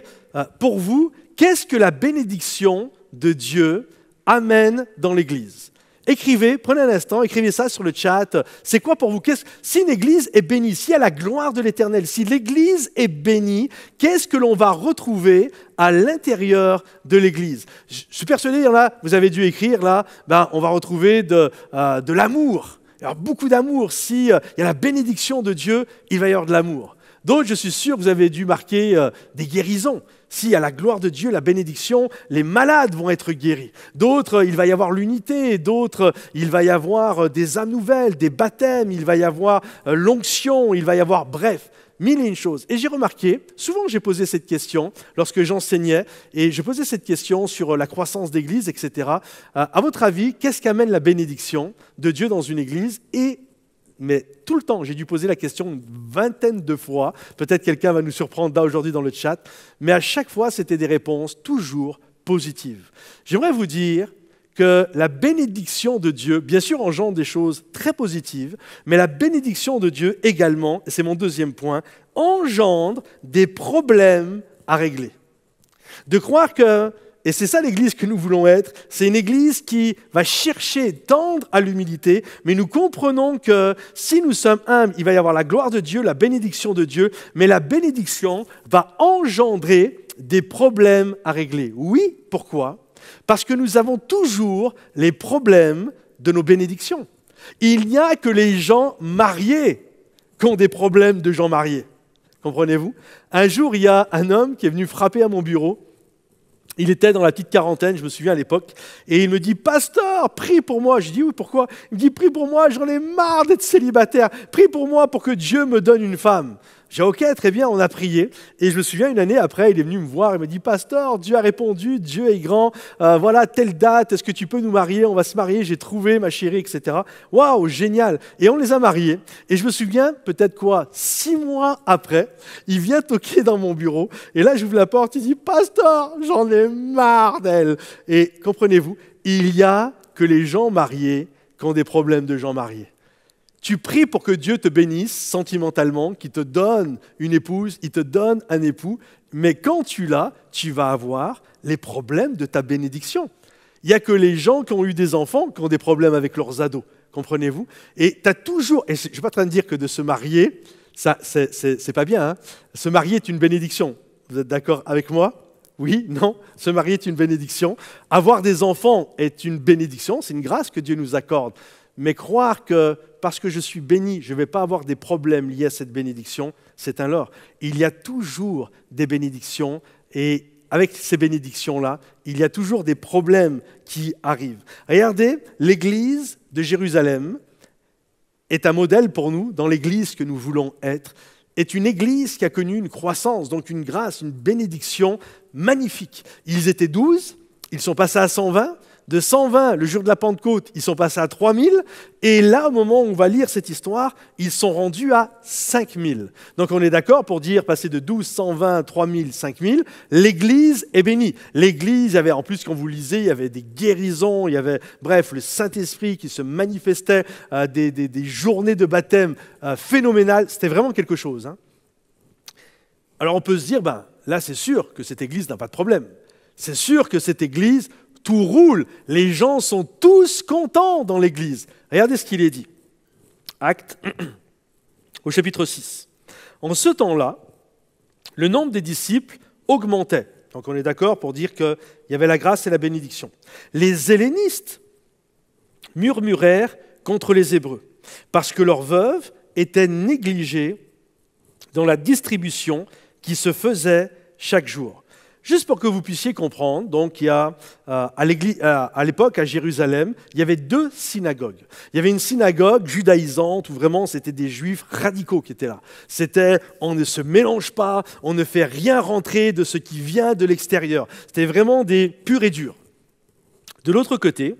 pour vous, qu'est-ce que la bénédiction de Dieu amène dans l'Église ? Écrivez, prenez un instant, écrivez ça sur le chat. C'est quoi pour vous ? Si une église est bénie, si à la gloire de l'Éternel, si l'église est bénie, qu'est-ce que l'on va retrouver à l'intérieur de l'église ? Je suis persuadé, il y en a, vous avez dû écrire là, on va retrouver de l'amour. Alors beaucoup d'amour, s'il y a la bénédiction de Dieu, il va y avoir de l'amour. D'autres, je suis sûr, vous avez dû marquer des guérisons. S'il y a la gloire de Dieu, la bénédiction, les malades vont être guéris. D'autres, il va y avoir l'unité. D'autres, il va y avoir des âmes nouvelles, des baptêmes. Il va y avoir l'onction. Il va y avoir, bref, mille et une choses. Et j'ai remarqué, souvent j'ai posé cette question lorsque j'enseignais, et je posais cette question sur la croissance d'église, etc. À votre avis, qu'est-ce qu'amène la bénédiction de Dieu dans une église ? Et mais tout le temps, j'ai dû poser la question une vingtaine de fois. Peut-être quelqu'un va nous surprendre là aujourd'hui dans le chat. Mais à chaque fois, c'était des réponses toujours positives. J'aimerais vous dire que la bénédiction de Dieu, bien sûr, engendre des choses très positives, mais la bénédiction de Dieu également, et c'est mon deuxième point, engendre des problèmes à régler. De croire que, et c'est ça l'Église que nous voulons être, c'est une Église qui va chercher, tendre à l'humilité, mais nous comprenons que si nous sommes humbles, il va y avoir la gloire de Dieu, la bénédiction de Dieu, mais la bénédiction va engendrer des problèmes à régler. Oui, pourquoi ? Parce que nous avons toujours les problèmes de nos bénédictions. Il n'y a que les gens mariés qui ont des problèmes de gens mariés. Comprenez-vous ? Un jour, il y a un homme qui est venu frapper à mon bureau. Il était dans la petite quarantaine, je me souviens à l'époque, et il me dit « Pasteur, prie pour moi ». Je dis « Oui, pourquoi ?» Il me dit « Prie pour moi, j'en ai marre d'être célibataire. Prie pour moi pour que Dieu me donne une femme. » J'ai dit « Ok, très bien, on a prié. » Et je me souviens, une année après, il est venu me voir et me dit « Pasteur, Dieu a répondu, Dieu est grand, voilà, telle date, est-ce que tu peux nous marier? On va se marier, j'ai trouvé ma chérie, etc. » Waouh, génial. Et on les a mariés. Et je me souviens, peut-être 6 mois après, il vient toquer dans mon bureau. Et là, j'ouvre la porte, il dit « Pasteur, j'en ai marre d'elle. » Et comprenez-vous, il n'y a que les gens mariés qui ont des problèmes de gens mariés. Tu pries pour que Dieu te bénisse sentimentalement, qu'il te donne une épouse, il te donne un époux, mais quand tu l'as, tu vas avoir les problèmes de ta bénédiction. Il n'y a que les gens qui ont eu des enfants qui ont des problèmes avec leurs ados, comprenez-vous? Et tu as toujours, et je ne suis pas en train de dire que de se marier, ça, c'est pas bien, hein? Se marier est une bénédiction. Vous êtes d'accord avec moi? Oui, non, se marier est une bénédiction. Avoir des enfants est une bénédiction, c'est une grâce que Dieu nous accorde. Mais croire que parce que je suis béni, je ne vais pas avoir des problèmes liés à cette bénédiction, c'est un leurre. Il y a toujours des bénédictions et avec ces bénédictions-là, il y a toujours des problèmes qui arrivent. Regardez, l'Église de Jérusalem est un modèle pour nous, dans l'Église que nous voulons être, est une Église qui a connu une croissance, donc une grâce, une bénédiction magnifique. Ils étaient 12, ils sont passés à 120, de 120, le jour de la Pentecôte, ils sont passés à 3000, et là, au moment où on va lire cette histoire, ils sont rendus à 5000. Donc on est d'accord pour dire, passer de 12, 120, 3000, 5000, l'Église est bénie. L'Église, il y avait, en plus, quand vous lisez, il y avait des guérisons, il y avait, bref, le Saint-Esprit qui se manifestait, des journées de baptême phénoménales, c'était vraiment quelque chose. Hein. Alors on peut se dire, là c'est sûr que cette Église n'a pas de problème. C'est sûr que cette Église, tout roule, les gens sont tous contents dans l'Église. Regardez ce qu'il est dit. Actes, au chapitre 6. En ce temps-là, le nombre des disciples augmentait. Donc on est d'accord pour dire qu'il y avait la grâce et la bénédiction. Les hellénistes murmurèrent contre les Hébreux, parce que leurs veuves étaient négligées dans la distribution qui se faisait chaque jour. Juste pour que vous puissiez comprendre, donc il y a à l'époque à Jérusalem, il y avait 2 synagogues. Il y avait une synagogue judaïsante où vraiment c'était des juifs radicaux qui étaient là. C'était on ne se mélange pas, on ne fait rien rentrer de ce qui vient de l'extérieur. C'était vraiment des purs et durs. De l'autre côté,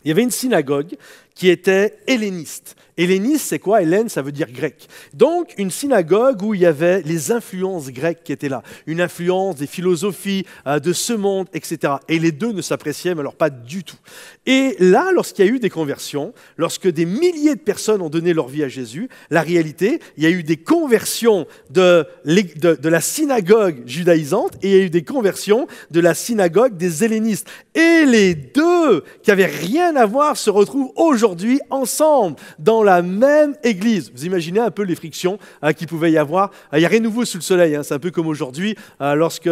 il y avait une synagogue qui était helléniste. Helléniste, c'est quoi? Hélène, ça veut dire grec. Donc, une synagogue où il y avait les influences grecques qui étaient là. Une influence des philosophies de ce monde, etc. Et les deux ne s'appréciaient, mais alors pas du tout. Et là, lorsqu'il y a eu des conversions, lorsque des milliers de personnes ont donné leur vie à Jésus, la réalité, il y a eu des conversions de la synagogue judaïsante et il y a eu des conversions de la synagogue des hellénistes. Et les deux, qui n'avaient rien à voir, se retrouvent aujourd'hui ensemble dans la même église. Vous imaginez un peu les frictions qu'il pouvait y avoir. Il n'y a rien de nouveau sous le soleil. C'est un peu comme aujourd'hui, lorsque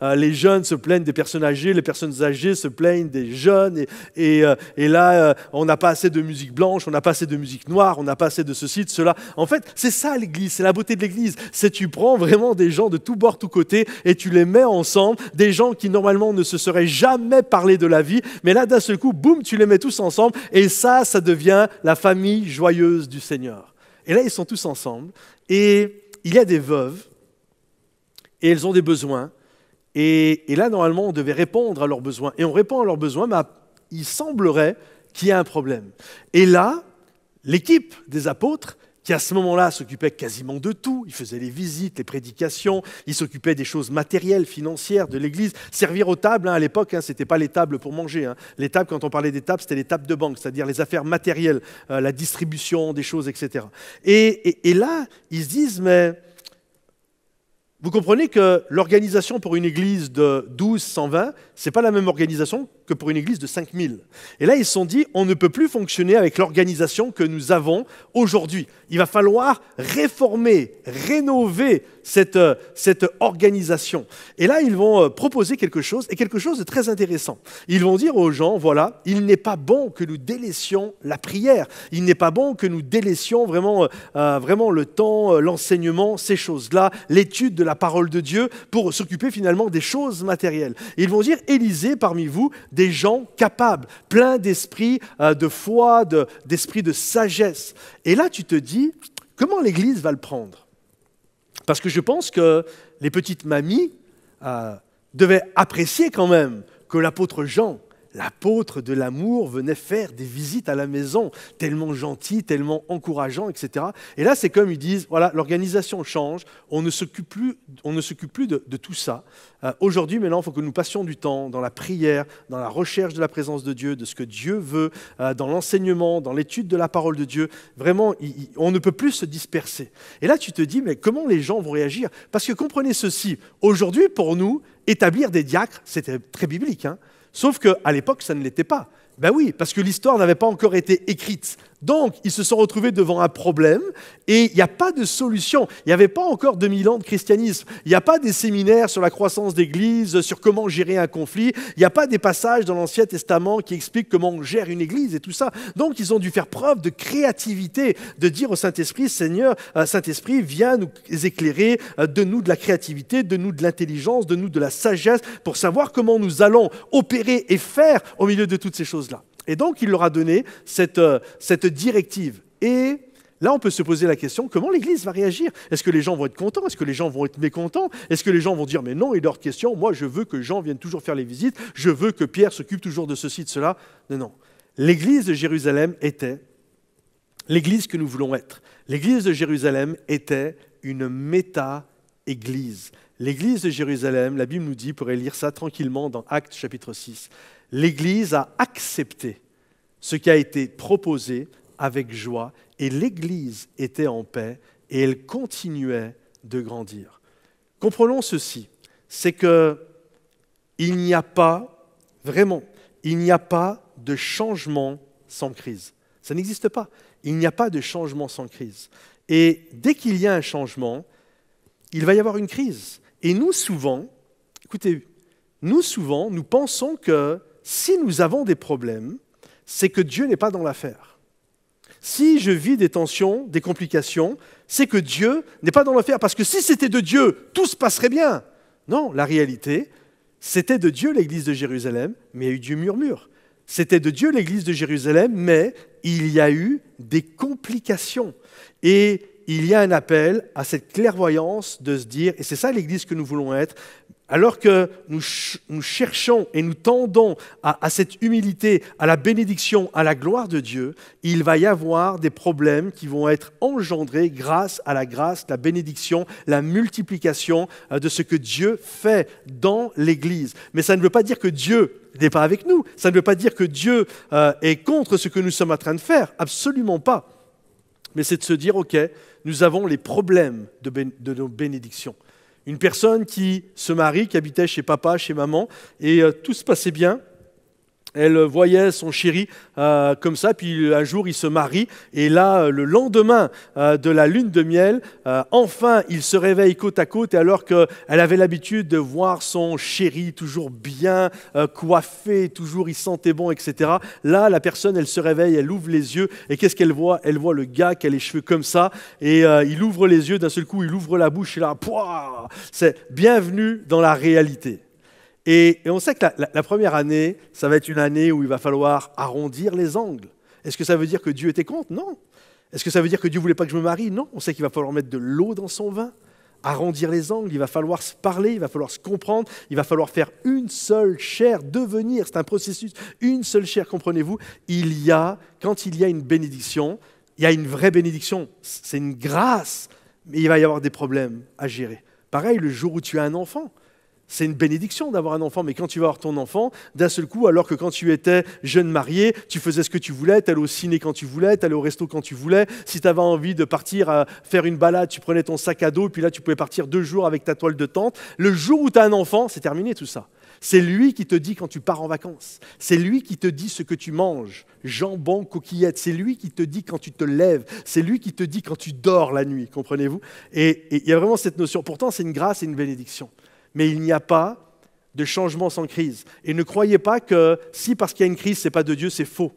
les jeunes se plaignent des personnes âgées, les personnes âgées se plaignent des jeunes. Et là, on n'a pas assez de musique blanche, on n'a pas assez de musique noire, on n'a pas assez de ceci, de cela. En fait, c'est ça l'église, c'est la beauté de l'église. C'est tu prends vraiment des gens de tous bords, tous côtés, et tu les mets ensemble, des gens qui normalement ne se seraient jamais parlé de la vie, mais là, d'un seul coup, boum, tu les mets tous ensemble, et ça devient la famille joyeuse du Seigneur. Et là, ils sont tous ensemble, et il y a des veuves, et elles ont des besoins, et là, normalement, on devait répondre à leurs besoins, et on répond à leurs besoins, mais il semblerait qu'il y ait un problème. Et là, l'équipe des apôtres qui à ce moment-là s'occupait quasiment de tout. Il faisait les visites, les prédications, il s'occupait des choses matérielles, financières de l'Église. Servir aux tables, à l'époque, ce n'était pas les tables pour manger. Les tables, quand on parlait des tables, c'était les tables de banque, c'est-à-dire les affaires matérielles, la distribution des choses, etc. Et là, ils se disent, mais vous comprenez que l'organisation pour une église de 12, 120, ce n'est pas la même organisation que pour une église de 5000. Et là, ils se sont dit, on ne peut plus fonctionner avec l'organisation que nous avons aujourd'hui. Il va falloir réformer, rénover cette organisation. Et là, ils vont proposer quelque chose, et quelque chose de très intéressant. Ils vont dire aux gens, voilà, il n'est pas bon que nous délaissions la prière. Il n'est pas bon que nous délaissions vraiment le temps, l'enseignement, ces choses-là, l'étude de la parole de Dieu pour s'occuper finalement des choses matérielles. Et ils vont dire, élisez parmi vous des gens capables, pleins d'esprit de foi, d'esprit de sagesse. Et là, tu te dis, comment l'Église va le prendre? Parce que je pense que les petites mamies devaient apprécier quand même que l'apôtre Jean, l'apôtre de l'amour, venait faire des visites à la maison, tellement gentil, tellement encourageant, etc. Et là, c'est comme ils disent, voilà, l'organisation change, on ne s'occupe plus de tout ça. Aujourd'hui, maintenant, il faut que nous passions du temps dans la prière, dans la recherche de la présence de Dieu, de ce que Dieu veut, dans l'enseignement, dans l'étude de la parole de Dieu. Vraiment, on ne peut plus se disperser. Et là, tu te dis, mais comment les gens vont réagir? Parce que comprenez ceci, aujourd'hui, pour nous, établir des diacres, c'était très biblique, sauf qu'à l'époque, ça ne l'était pas. Ben oui, parce que l'histoire n'avait pas encore été écrite. Donc, ils se sont retrouvés devant un problème et il n'y a pas de solution. Il n'y avait pas encore 2000 ans de christianisme. Il n'y a pas des séminaires sur la croissance d'église, sur comment gérer un conflit. Il n'y a pas des passages dans l'Ancien Testament qui expliquent comment on gère une église et tout ça. Donc, ils ont dû faire preuve de créativité, de dire au Saint-Esprit, Seigneur, Saint-Esprit, viens nous éclairer, donne-nous de la créativité, donne-nous de l'intelligence, donne-nous de la sagesse pour savoir comment nous allons opérer et faire au milieu de toutes ces choses-là. Et donc, il leur a donné cette directive. Et là, on peut se poser la question, comment l'Église va réagir? Est-ce que les gens vont être contents? Est-ce que les gens vont être mécontents? Est-ce que les gens vont dire, mais non, il est hors de question, moi je veux que Jean vienne toujours faire les visites, je veux que Pierre s'occupe toujours de ceci, de cela. Non, non. L'Église de Jérusalem était l'Église que nous voulons être. L'Église de Jérusalem était une méta-Église. L'Église de Jérusalem, la Bible nous dit, vous pourrez lire ça tranquillement dans Actes chapitre 6, l'Église a accepté ce qui a été proposé avec joie et l'Église était en paix et elle continuait de grandir. Comprenons ceci, c'est qu'il n'y a pas, vraiment, il n'y a pas de changement sans crise. Ça n'existe pas. Il n'y a pas de changement sans crise. Et dès qu'il y a un changement, il va y avoir une crise. Et nous, souvent, écoutez, nous pensons que si nous avons des problèmes, c'est que Dieu n'est pas dans l'affaire. Si je vis des tensions, des complications, c'est que Dieu n'est pas dans l'affaire. Parce que si c'était de Dieu, tout se passerait bien. Non, la réalité, c'était de Dieu l'Église de Jérusalem, mais il y a eu du murmure. C'était de Dieu l'Église de Jérusalem, mais il y a eu des complications. Et il y a un appel à cette clairvoyance de se dire, et c'est ça l'Église que nous voulons être, alors que nous cherchons et nous tendons à cette humilité, à la bénédiction, à la gloire de Dieu, il va y avoir des problèmes qui vont être engendrés grâce à la grâce, la bénédiction, la multiplication de ce que Dieu fait dans l'Église. Mais ça ne veut pas dire que Dieu n'est pas avec nous, ça ne veut pas dire que Dieu est contre ce que nous sommes en train de faire, absolument pas. Mais c'est de se dire, ok, nous avons les problèmes de nos bénédictions. Une personne qui se marie, qui habitait chez papa, chez maman, et tout se passait bien. Elle voyait son chéri comme ça, puis un jour il se marie, et là, le lendemain de la lune de miel, enfin il se réveille côte à côte, et alors qu'elle avait l'habitude de voir son chéri toujours bien coiffé, toujours il sentait bon, etc. Là, la personne, elle se réveille, elle ouvre les yeux, et qu'est-ce qu'elle voit? Elle voit le gars qui a les cheveux comme ça, et il ouvre les yeux, d'un seul coup, il ouvre la bouche, et là, pouah, c'est bienvenue dans la réalité. Et on sait que la première année, ça va être une année où il va falloir arrondir les angles. Est-ce que ça veut dire que Dieu était contre? Non. Est-ce que ça veut dire que Dieu ne voulait pas que je me marie? Non. On sait qu'il va falloir mettre de l'eau dans son vin, arrondir les angles, il va falloir se parler, il va falloir se comprendre, il va falloir faire une seule chair, devenir, c'est un processus, une seule chair, comprenez-vous? Quand il y a une bénédiction, il y a une vraie bénédiction, c'est une grâce, mais il va y avoir des problèmes à gérer. Pareil, le jour où tu as un enfant, c'est une bénédiction d'avoir un enfant, mais quand tu vas avoir ton enfant, d'un seul coup, alors que quand tu étais jeune marié, tu faisais ce que tu voulais, tu allais au ciné quand tu voulais, tu allais au resto quand tu voulais, si tu avais envie de partir faire une balade, tu prenais ton sac à dos, et puis là tu pouvais partir 2 jours avec ta toile de tente. Le jour où tu as un enfant, c'est terminé tout ça. C'est lui qui te dit quand tu pars en vacances, c'est lui qui te dit ce que tu manges, jambon, coquillettes, c'est lui qui te dit quand tu te lèves, c'est lui qui te dit quand tu dors la nuit, comprenez-vous? Et il y a vraiment cette notion, pourtant c'est une grâce et une bénédiction. Mais il n'y a pas de changement sans crise. Et ne croyez pas que si parce qu'il y a une crise, ce n'est pas de Dieu, c'est faux.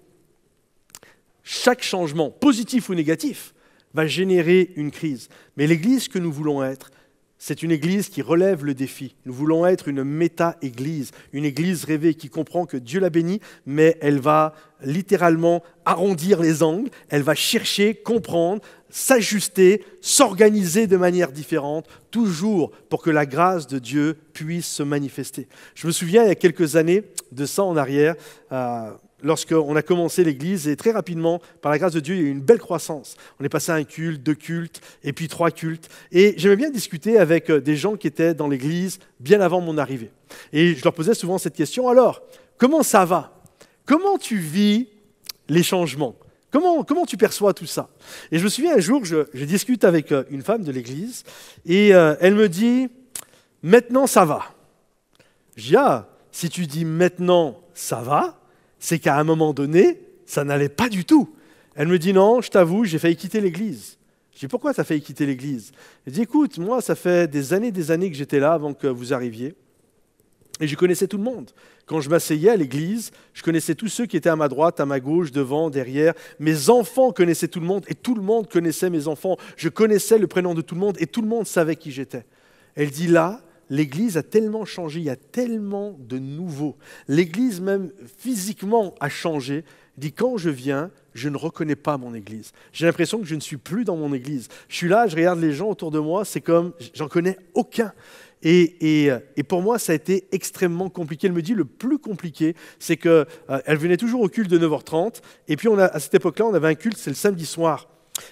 Chaque changement, positif ou négatif, va générer une crise. Mais l'Église que nous voulons être, c'est une Église qui relève le défi. Nous voulons être une méta-Église, une Église rêvée qui comprend que Dieu l'a bénie, mais elle va littéralement arrondir les angles, elle va chercher, comprendre, s'ajuster, s'organiser de manière différente, toujours pour que la grâce de Dieu puisse se manifester. Je me souviens, il y a quelques années de ça en arrière, lorsqu'on a commencé l'Église, et très rapidement, par la grâce de Dieu, il y a eu une belle croissance. On est passé à 1 culte, 2 cultes, et puis 3 cultes. Et j'aimais bien discuter avec des gens qui étaient dans l'Église bien avant mon arrivée. Et je leur posais souvent cette question, alors, comment ça va? Comment tu vis les changements? Comment tu perçois tout ça? Et je me souviens un jour, je discute avec une femme de l'Église, et elle me dit, maintenant ça va. Je dis, ah, si tu dis maintenant ça va, c'est qu'à un moment donné, ça n'allait pas du tout. Elle me dit, non, je t'avoue, j'ai failli quitter l'Église. Je dis, pourquoi tu as failli quitter l'Église? Elle dit, écoute, moi, ça fait des années que j'étais là avant que vous arriviez. Et je connaissais tout le monde. Quand je m'asseyais à l'église, je connaissais tous ceux qui étaient à ma droite, à ma gauche, devant, derrière. Mes enfants connaissaient tout le monde et tout le monde connaissait mes enfants. Je connaissais le prénom de tout le monde et tout le monde savait qui j'étais. Elle dit là, l'église a tellement changé, il y a tellement de nouveaux. L'église même physiquement a changé. Elle dit quand je viens, je ne reconnais pas mon église. J'ai l'impression que je ne suis plus dans mon église. Je suis là, je regarde les gens autour de moi, c'est comme, j'en connais aucun. Et pour moi, ça a été extrêmement compliqué. Elle me dit, le plus compliqué, c'est qu'elle venait toujours au culte de 9h30. Et puis, à cette époque-là, on avait un culte, c'est le samedi soir.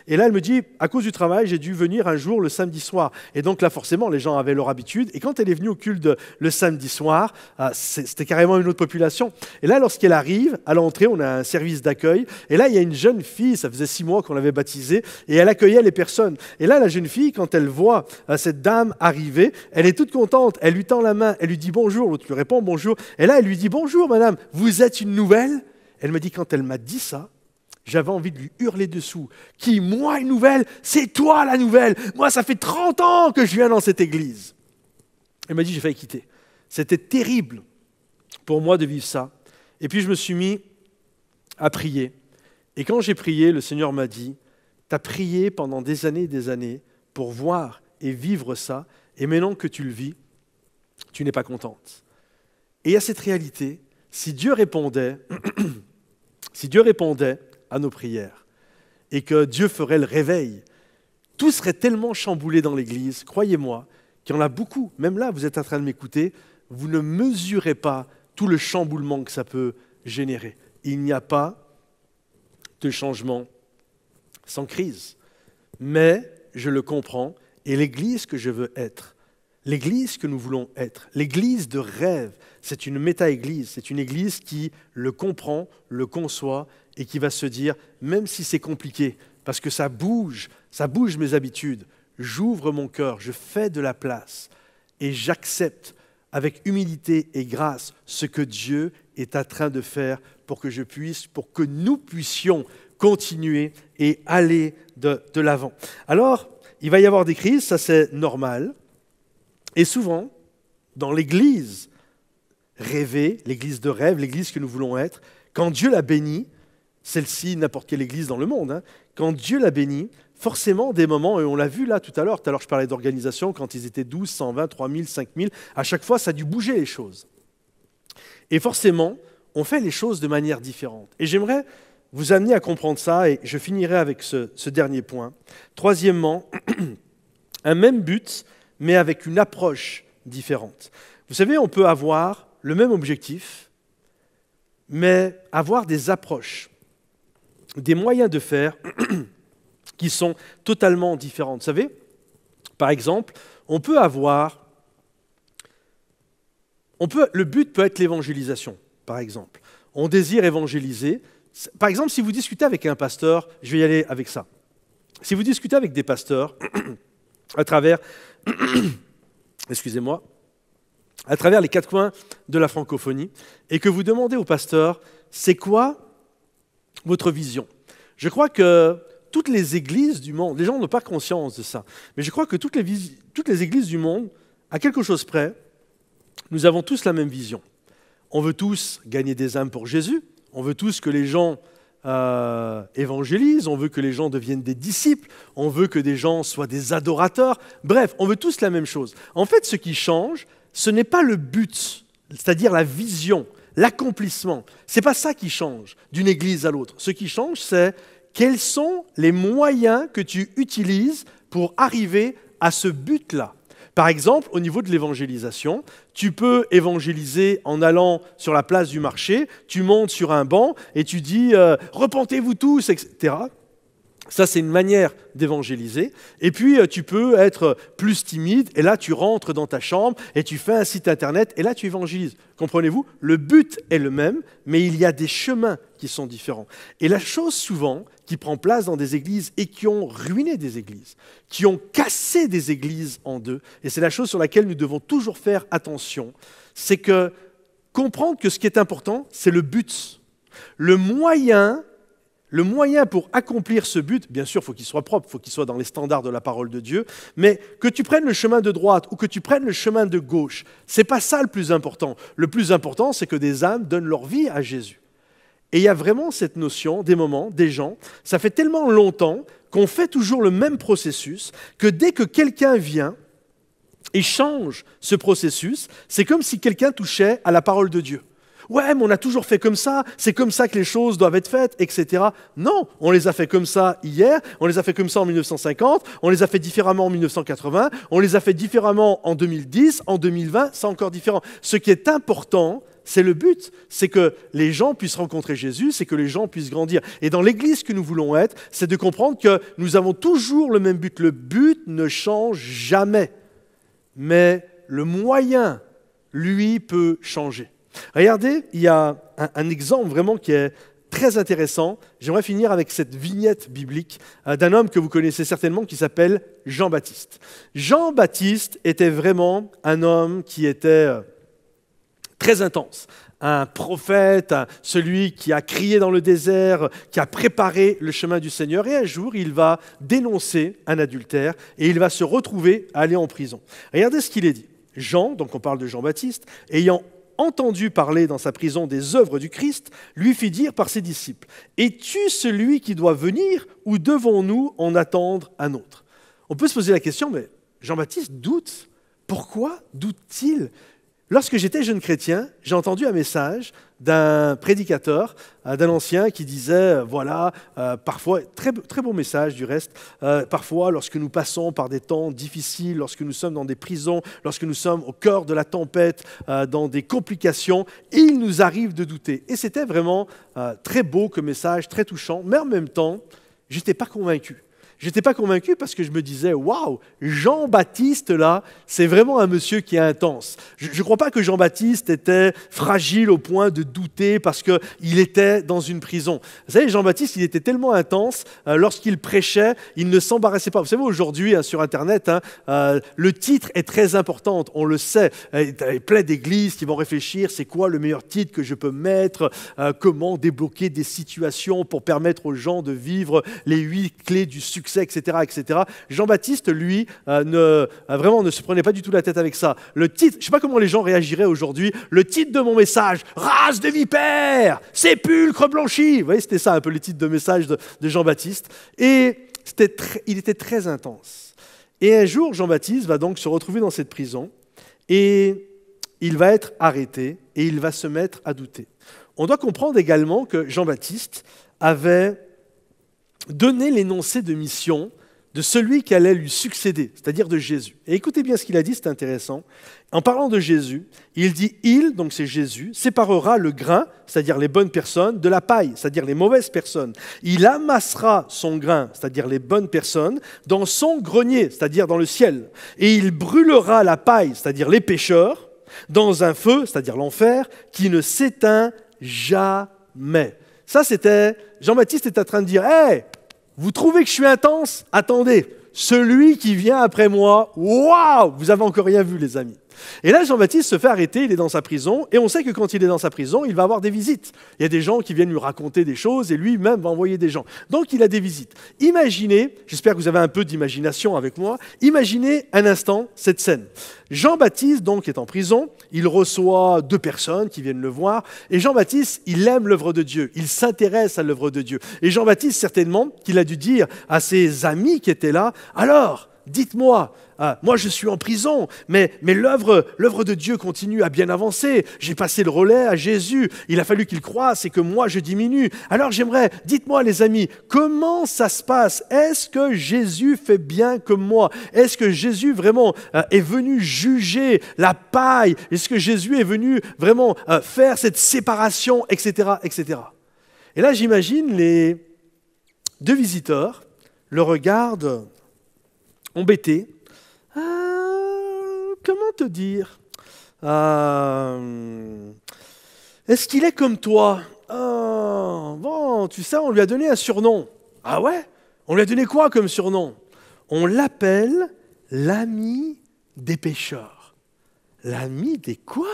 Et là, elle me dit, à cause du travail, j'ai dû venir un jour le samedi soir. Et donc là, forcément, les gens avaient leur habitude. Et quand elle est venue au culte le samedi soir, c'était carrément une autre population. Et là, lorsqu'elle arrive, à l'entrée, on a un service d'accueil. Et là, il y a une jeune fille, ça faisait 6 mois qu'on l'avait baptisée, et elle accueillait les personnes. Et là, la jeune fille, quand elle voit cette dame arriver, elle est toute contente. Elle lui tend la main, elle lui dit bonjour. L'autre lui répond bonjour. Et là, elle lui dit bonjour, madame, vous êtes une nouvelle? Elle me dit, quand elle m'a dit ça, j'avais envie de lui hurler dessous. Qui, moi, une nouvelle? C'est toi la nouvelle. Moi, ça fait 30 ans que je viens dans cette église. Elle m'a dit, j'ai failli quitter. C'était terrible pour moi de vivre ça. Et puis, je me suis mis à prier. Et quand j'ai prié, le Seigneur m'a dit, tu as prié pendant des années pour voir et vivre ça. Et maintenant que tu le vis, tu n'es pas contente. Et il y a cette réalité, si Dieu répondait à nos prières et que Dieu ferait le réveil, tout serait tellement chamboulé dans l'Église, croyez-moi, qu'il y en a beaucoup, même là, vous êtes en train de m'écouter, vous ne mesurez pas tout le chamboulement que ça peut générer. Il n'y a pas de changement sans crise. Mais je le comprends, et l'Église que je veux être, l'Église que nous voulons être, l'Église de rêve, c'est une méta-Église, c'est une Église qui le comprend, le conçoit et qui va se dire, même si c'est compliqué, parce que ça bouge mes habitudes, j'ouvre mon cœur, je fais de la place et j'accepte avec humilité et grâce ce que Dieu est en train de faire pour que nous puissions continuer et aller de l'avant. Alors, il va y avoir des crises, ça c'est normal. Et souvent, dans l'Église rêvée, l'Église de rêve, l'Église que nous voulons être, quand Dieu l'a bénie, celle-ci, n'importe quelle Église dans le monde, quand Dieu l'a bénie, forcément des moments, et on l'a vu là tout à l'heure je parlais d'organisation, quand ils étaient 12, 120, 3000, 5000, à chaque fois ça a dû bouger les choses. Et forcément, on fait les choses de manière différente. Et j'aimerais vous amener à comprendre ça, et je finirai avec ce dernier point. Troisièmement, un même but, mais avec une approche différente. Vous savez, on peut avoir le même objectif, mais avoir des approches, des moyens de faire qui sont totalement différentes. Vous savez, par exemple, le but peut être l'évangélisation, par exemple. On désire évangéliser. Par exemple, si vous discutez avec un pasteur, je vais y aller avec ça. Si vous discutez avec des pasteurs à travers, excusez-moi, à travers les quatre coins de la francophonie, et que vous demandez au pasteur, c'est quoi votre vision? Je crois que toutes les églises du monde, les gens n'ont pas conscience de ça, mais je crois que toutes les églises du monde, à quelque chose près, nous avons tous la même vision. On veut tous gagner des âmes pour Jésus, on veut tous que les gens évangélisent, on veut que les gens deviennent des disciples, on veut que des gens soient des adorateurs. Bref, on veut tous la même chose. En fait, ce qui change, ce n'est pas le but, c'est-à-dire la vision, l'accomplissement. Ce n'est pas ça qui change d'une église à l'autre. Ce qui change, c'est quels sont les moyens que tu utilises pour arriver à ce but-là. Par exemple, au niveau de l'évangélisation, tu peux évangéliser en allant sur la place du marché, tu montes sur un banc et tu dis « repentez-vous tous », etc. Ça, c'est une manière d'évangéliser. Et puis, tu peux être plus timide, et là, tu rentres dans ta chambre, et tu fais un site internet, et là, tu évangélises. Comprenez-vous? Le but est le même, mais il y a des chemins qui sont différents. Et la chose, souvent, qui prend place dans des églises, et qui ont ruiné des églises, qui ont cassé des églises en deux, et c'est la chose sur laquelle nous devons toujours faire attention, c'est que comprendre que ce qui est important, c'est le but. Le moyen pour accomplir ce but, bien sûr, il faut qu'il soit propre, il faut qu'il soit dans les standards de la parole de Dieu, mais que tu prennes le chemin de droite ou que tu prennes le chemin de gauche, ce n'est pas ça le plus important. Le plus important, c'est que des âmes donnent leur vie à Jésus. Et il y a vraiment cette notion, des moments, des gens, ça fait tellement longtemps qu'on fait toujours le même processus que dès que quelqu'un vient et change ce processus, c'est comme si quelqu'un touchait à la parole de Dieu. Ouais, mais on a toujours fait comme ça, c'est comme ça que les choses doivent être faites, etc. Non, on les a fait comme ça hier, on les a fait comme ça en 1950, on les a fait différemment en 1980, on les a fait différemment en 2010, en 2020, c'est encore différent. Ce qui est important, c'est le but, c'est que les gens puissent rencontrer Jésus, c'est que les gens puissent grandir. Et dans l'Église que nous voulons être, c'est de comprendre que nous avons toujours le même but. Le but ne change jamais, mais le moyen, lui, peut changer. Regardez, il y a un exemple vraiment qui est très intéressant. J'aimerais finir avec cette vignette biblique d'un homme que vous connaissez certainement qui s'appelle Jean-Baptiste. Jean-Baptiste était vraiment un homme qui était très intense, un prophète, celui qui a crié dans le désert, qui a préparé le chemin du Seigneur. Et un jour, il va dénoncer un adultère et il va se retrouver à aller en prison. Regardez ce qu'il est dit. Jean, donc on parle de Jean-Baptiste, ayant entendu parler dans sa prison des œuvres du Christ, lui fit dire par ses disciples, « Es-tu celui qui doit venir ou devons-nous en attendre un autre ?» On peut se poser la question, mais Jean-Baptiste doute. Pourquoi doute-t-il ? Lorsque j'étais jeune chrétien, j'ai entendu un message d'un prédicateur, d'un ancien qui disait, voilà, parfois, très beau message du reste, parfois lorsque nous passons par des temps difficiles, lorsque nous sommes dans des prisons, lorsque nous sommes au cœur de la tempête, dans des complications, il nous arrive de douter. Et c'était vraiment très beau comme message, très touchant, mais en même temps, je n'étais pas convaincu. Je n'étais pas convaincu parce que je me disais, waouh, Jean-Baptiste là, c'est vraiment un monsieur qui est intense. Je ne crois pas que Jean-Baptiste était fragile au point de douter parce qu'il était dans une prison. Vous savez, Jean-Baptiste, il était tellement intense, lorsqu'il prêchait, il ne s'embarrassait pas. Vous savez, aujourd'hui, sur Internet, le titre est très important, on le sait. Il y a plein d'églises qui vont réfléchir, c'est quoi le meilleur titre que je peux mettre, comment débloquer des situations pour permettre aux gens de vivre les 8 clés du succès, etc., etc. Jean-Baptiste, lui, vraiment ne se prenait pas du tout la tête avec ça. Le titre, je ne sais pas comment les gens réagiraient aujourd'hui, le titre de mon message, « Race de vipères, sépulcre blanchi ». Vous voyez, c'était ça un peu le titre de message de Jean-Baptiste. Et il était très intense. Et un jour, Jean-Baptiste va donc se retrouver dans cette prison et il va être arrêté et il va se mettre à douter. On doit comprendre également que Jean-Baptiste avait donné l'énoncé de mission de celui qui allait lui succéder, c'est-à-dire de Jésus. Et écoutez bien ce qu'il a dit, c'est intéressant. En parlant de Jésus, il dit « il », donc c'est Jésus, séparera le grain, c'est-à-dire les bonnes personnes, de la paille, c'est-à-dire les mauvaises personnes. Il amassera son grain, c'est-à-dire les bonnes personnes, dans son grenier, c'est-à-dire dans le ciel. Et il brûlera la paille, c'est-à-dire les pécheurs, dans un feu, c'est-à-dire l'enfer, qui ne s'éteint jamais. Ça, c'était... Jean-Baptiste est en train de dire « Hey, vous trouvez que je suis intense? Attendez, celui qui vient après moi, waouh, vous n'avez encore rien vu, les amis. » Et là, Jean-Baptiste se fait arrêter, il est dans sa prison, et on sait que quand il est dans sa prison, il va avoir des visites. Il y a des gens qui viennent lui raconter des choses, et lui-même va envoyer des gens. Donc, il a des visites. Imaginez, j'espère que vous avez un peu d'imagination avec moi, imaginez un instant cette scène. Jean-Baptiste, donc, est en prison, il reçoit 2 personnes qui viennent le voir, et Jean-Baptiste, il aime l'œuvre de Dieu, il s'intéresse à l'œuvre de Dieu. Et Jean-Baptiste, certainement, qu'il a dû dire à ses amis qui étaient là, « Alors, dites-moi, moi je suis en prison, mais l'œuvre de Dieu continue à bien avancer. J'ai passé le relais à Jésus, il a fallu qu'il croisse et que moi je diminue. Alors dites-moi les amis, comment ça se passe? Est-ce que Jésus fait bien comme moi? Est-ce que Jésus vraiment est venu juger la paille? Est-ce que Jésus est venu vraiment faire cette séparation, etc., etc. » Et là j'imagine les 2 visiteurs le regardent embêté. Comment te dire? Est-ce qu'il est comme toi? Bon, tu sais, on lui a donné un surnom. Ah ouais? On lui a donné quoi comme surnom? On l'appelle l'ami des pécheurs. L'ami des quoi?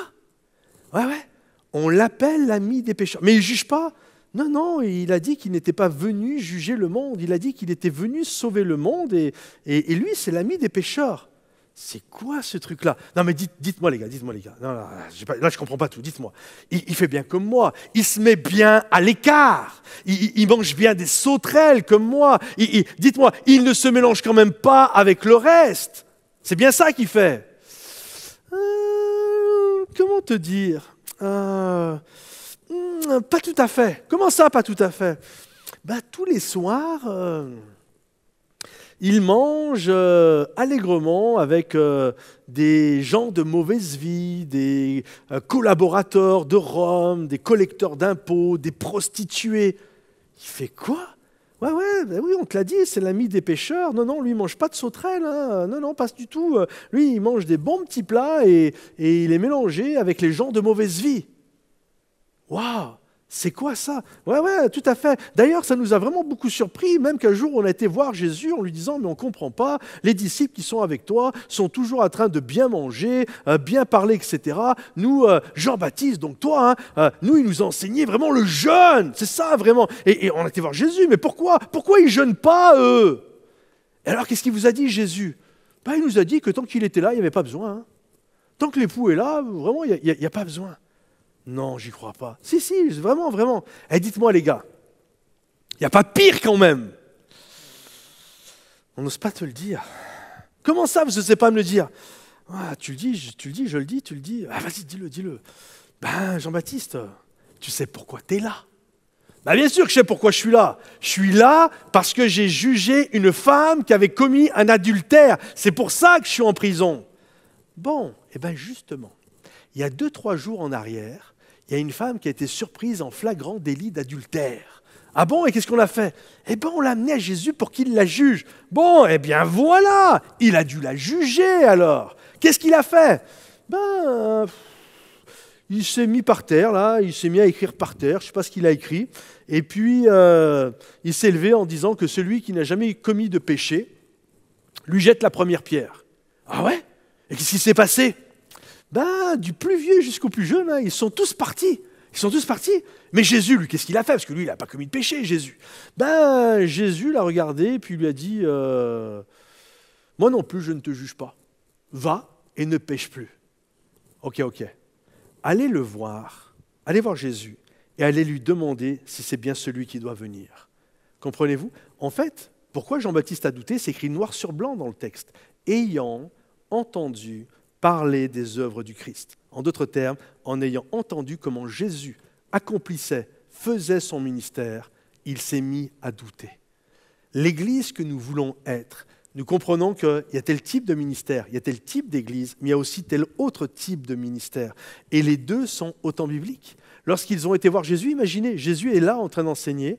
Ouais. On l'appelle l'ami des pécheurs. Mais il ne juge pas. Non, il a dit qu'il n'était pas venu juger le monde. Il a dit qu'il était venu sauver le monde et lui, c'est l'ami des pécheurs. C'est quoi ce truc-là? Non, mais dites-moi les gars. Non, là, je ne comprends pas tout, dites-moi. Il fait bien comme moi. Il se met bien à l'écart. Il mange bien des sauterelles comme moi. Dites-moi, il ne se mélange quand même pas avec le reste. C'est bien ça qu'il fait. Comment te dire? Pas tout à fait. Comment ça, pas tout à fait? Tous les soirs, il mange allègrement avec des gens de mauvaise vie, des collaborateurs de Rome, des collecteurs d'impôts, des prostituées. Il fait quoi? Oui, on te l'a dit, c'est l'ami des pécheurs. Non, lui, il ne mange pas de sauterelles. Hein. Non, pas du tout. Lui, il mange des bons petits plats et il est mélangé avec les gens de mauvaise vie. Waouh! C'est quoi ça? Ouais, tout à fait. D'ailleurs, ça nous a vraiment beaucoup surpris, même qu'un jour, on a été voir Jésus en lui disant « Mais on ne comprend pas, les disciples qui sont avec toi sont toujours en train de bien manger, bien parler, etc. Nous, Jean-Baptiste, donc toi, nous, il nous a enseigné vraiment le jeûne. C'est ça, vraiment. Et on a été voir Jésus, mais pourquoi ils ne jeûnent pas, eux? Et alors, qu'est-ce qu'il vous a dit, Jésus? Il nous a dit que tant qu'il était là, il n'y avait pas besoin. Hein. Tant que l'époux est là, vraiment, il n'y a pas besoin. Non, j'y crois pas. Si, vraiment. Et dites-moi les gars, il n'y a pas pire quand même. On n'ose pas te le dire. Comment ça, vous n'osez pas me le dire? Tu le dis, je le dis, tu le dis. Vas-y, dis-le. Jean-Baptiste, tu sais pourquoi tu es là? Bien sûr que je sais pourquoi je suis là. Je suis là parce que j'ai jugé une femme qui avait commis un adultère. C'est pour ça que je suis en prison. Bon, justement, il y a 2-3 jours en arrière, il y a une femme qui a été surprise en flagrant délit d'adultère. Ah bon, et qu'est-ce qu'on a fait? On l'a amenée à Jésus pour qu'il la juge. Bon, voilà, il a dû la juger alors. Qu'est-ce qu'il a fait? Il s'est mis par terre, là, il s'est mis à écrire par terre, je ne sais pas ce qu'il a écrit, et puis il s'est levé en disant que celui qui n'a jamais commis de péché lui jette la première pierre. Ah ouais? Et qu'est-ce qui s'est passé? Du plus vieux jusqu'au plus jeune, ils sont tous partis. Mais Jésus, lui, qu'est-ce qu'il a fait? Parce que lui, il n'a pas commis de péché, Jésus. Jésus l'a regardé, puis lui a dit, moi non plus, je ne te juge pas. Va et ne pêche plus. Ok. Allez le voir, allez voir Jésus, et allez lui demander si c'est bien celui qui doit venir. Comprenez-vous? En fait, pourquoi Jean-Baptiste a douté? C'est écrit noir sur blanc dans le texte. Ayant entendu parler des œuvres du Christ. En d'autres termes, en ayant entendu comment Jésus accomplissait, faisait son ministère, il s'est mis à douter. L'Église que nous voulons être nous comprenons qu'il y a tel type de ministère, il y a tel type d'église, mais il y a aussi tel autre type de ministère. Et les deux sont autant bibliques. Lorsqu'ils ont été voir Jésus, imaginez, Jésus est là en train d'enseigner.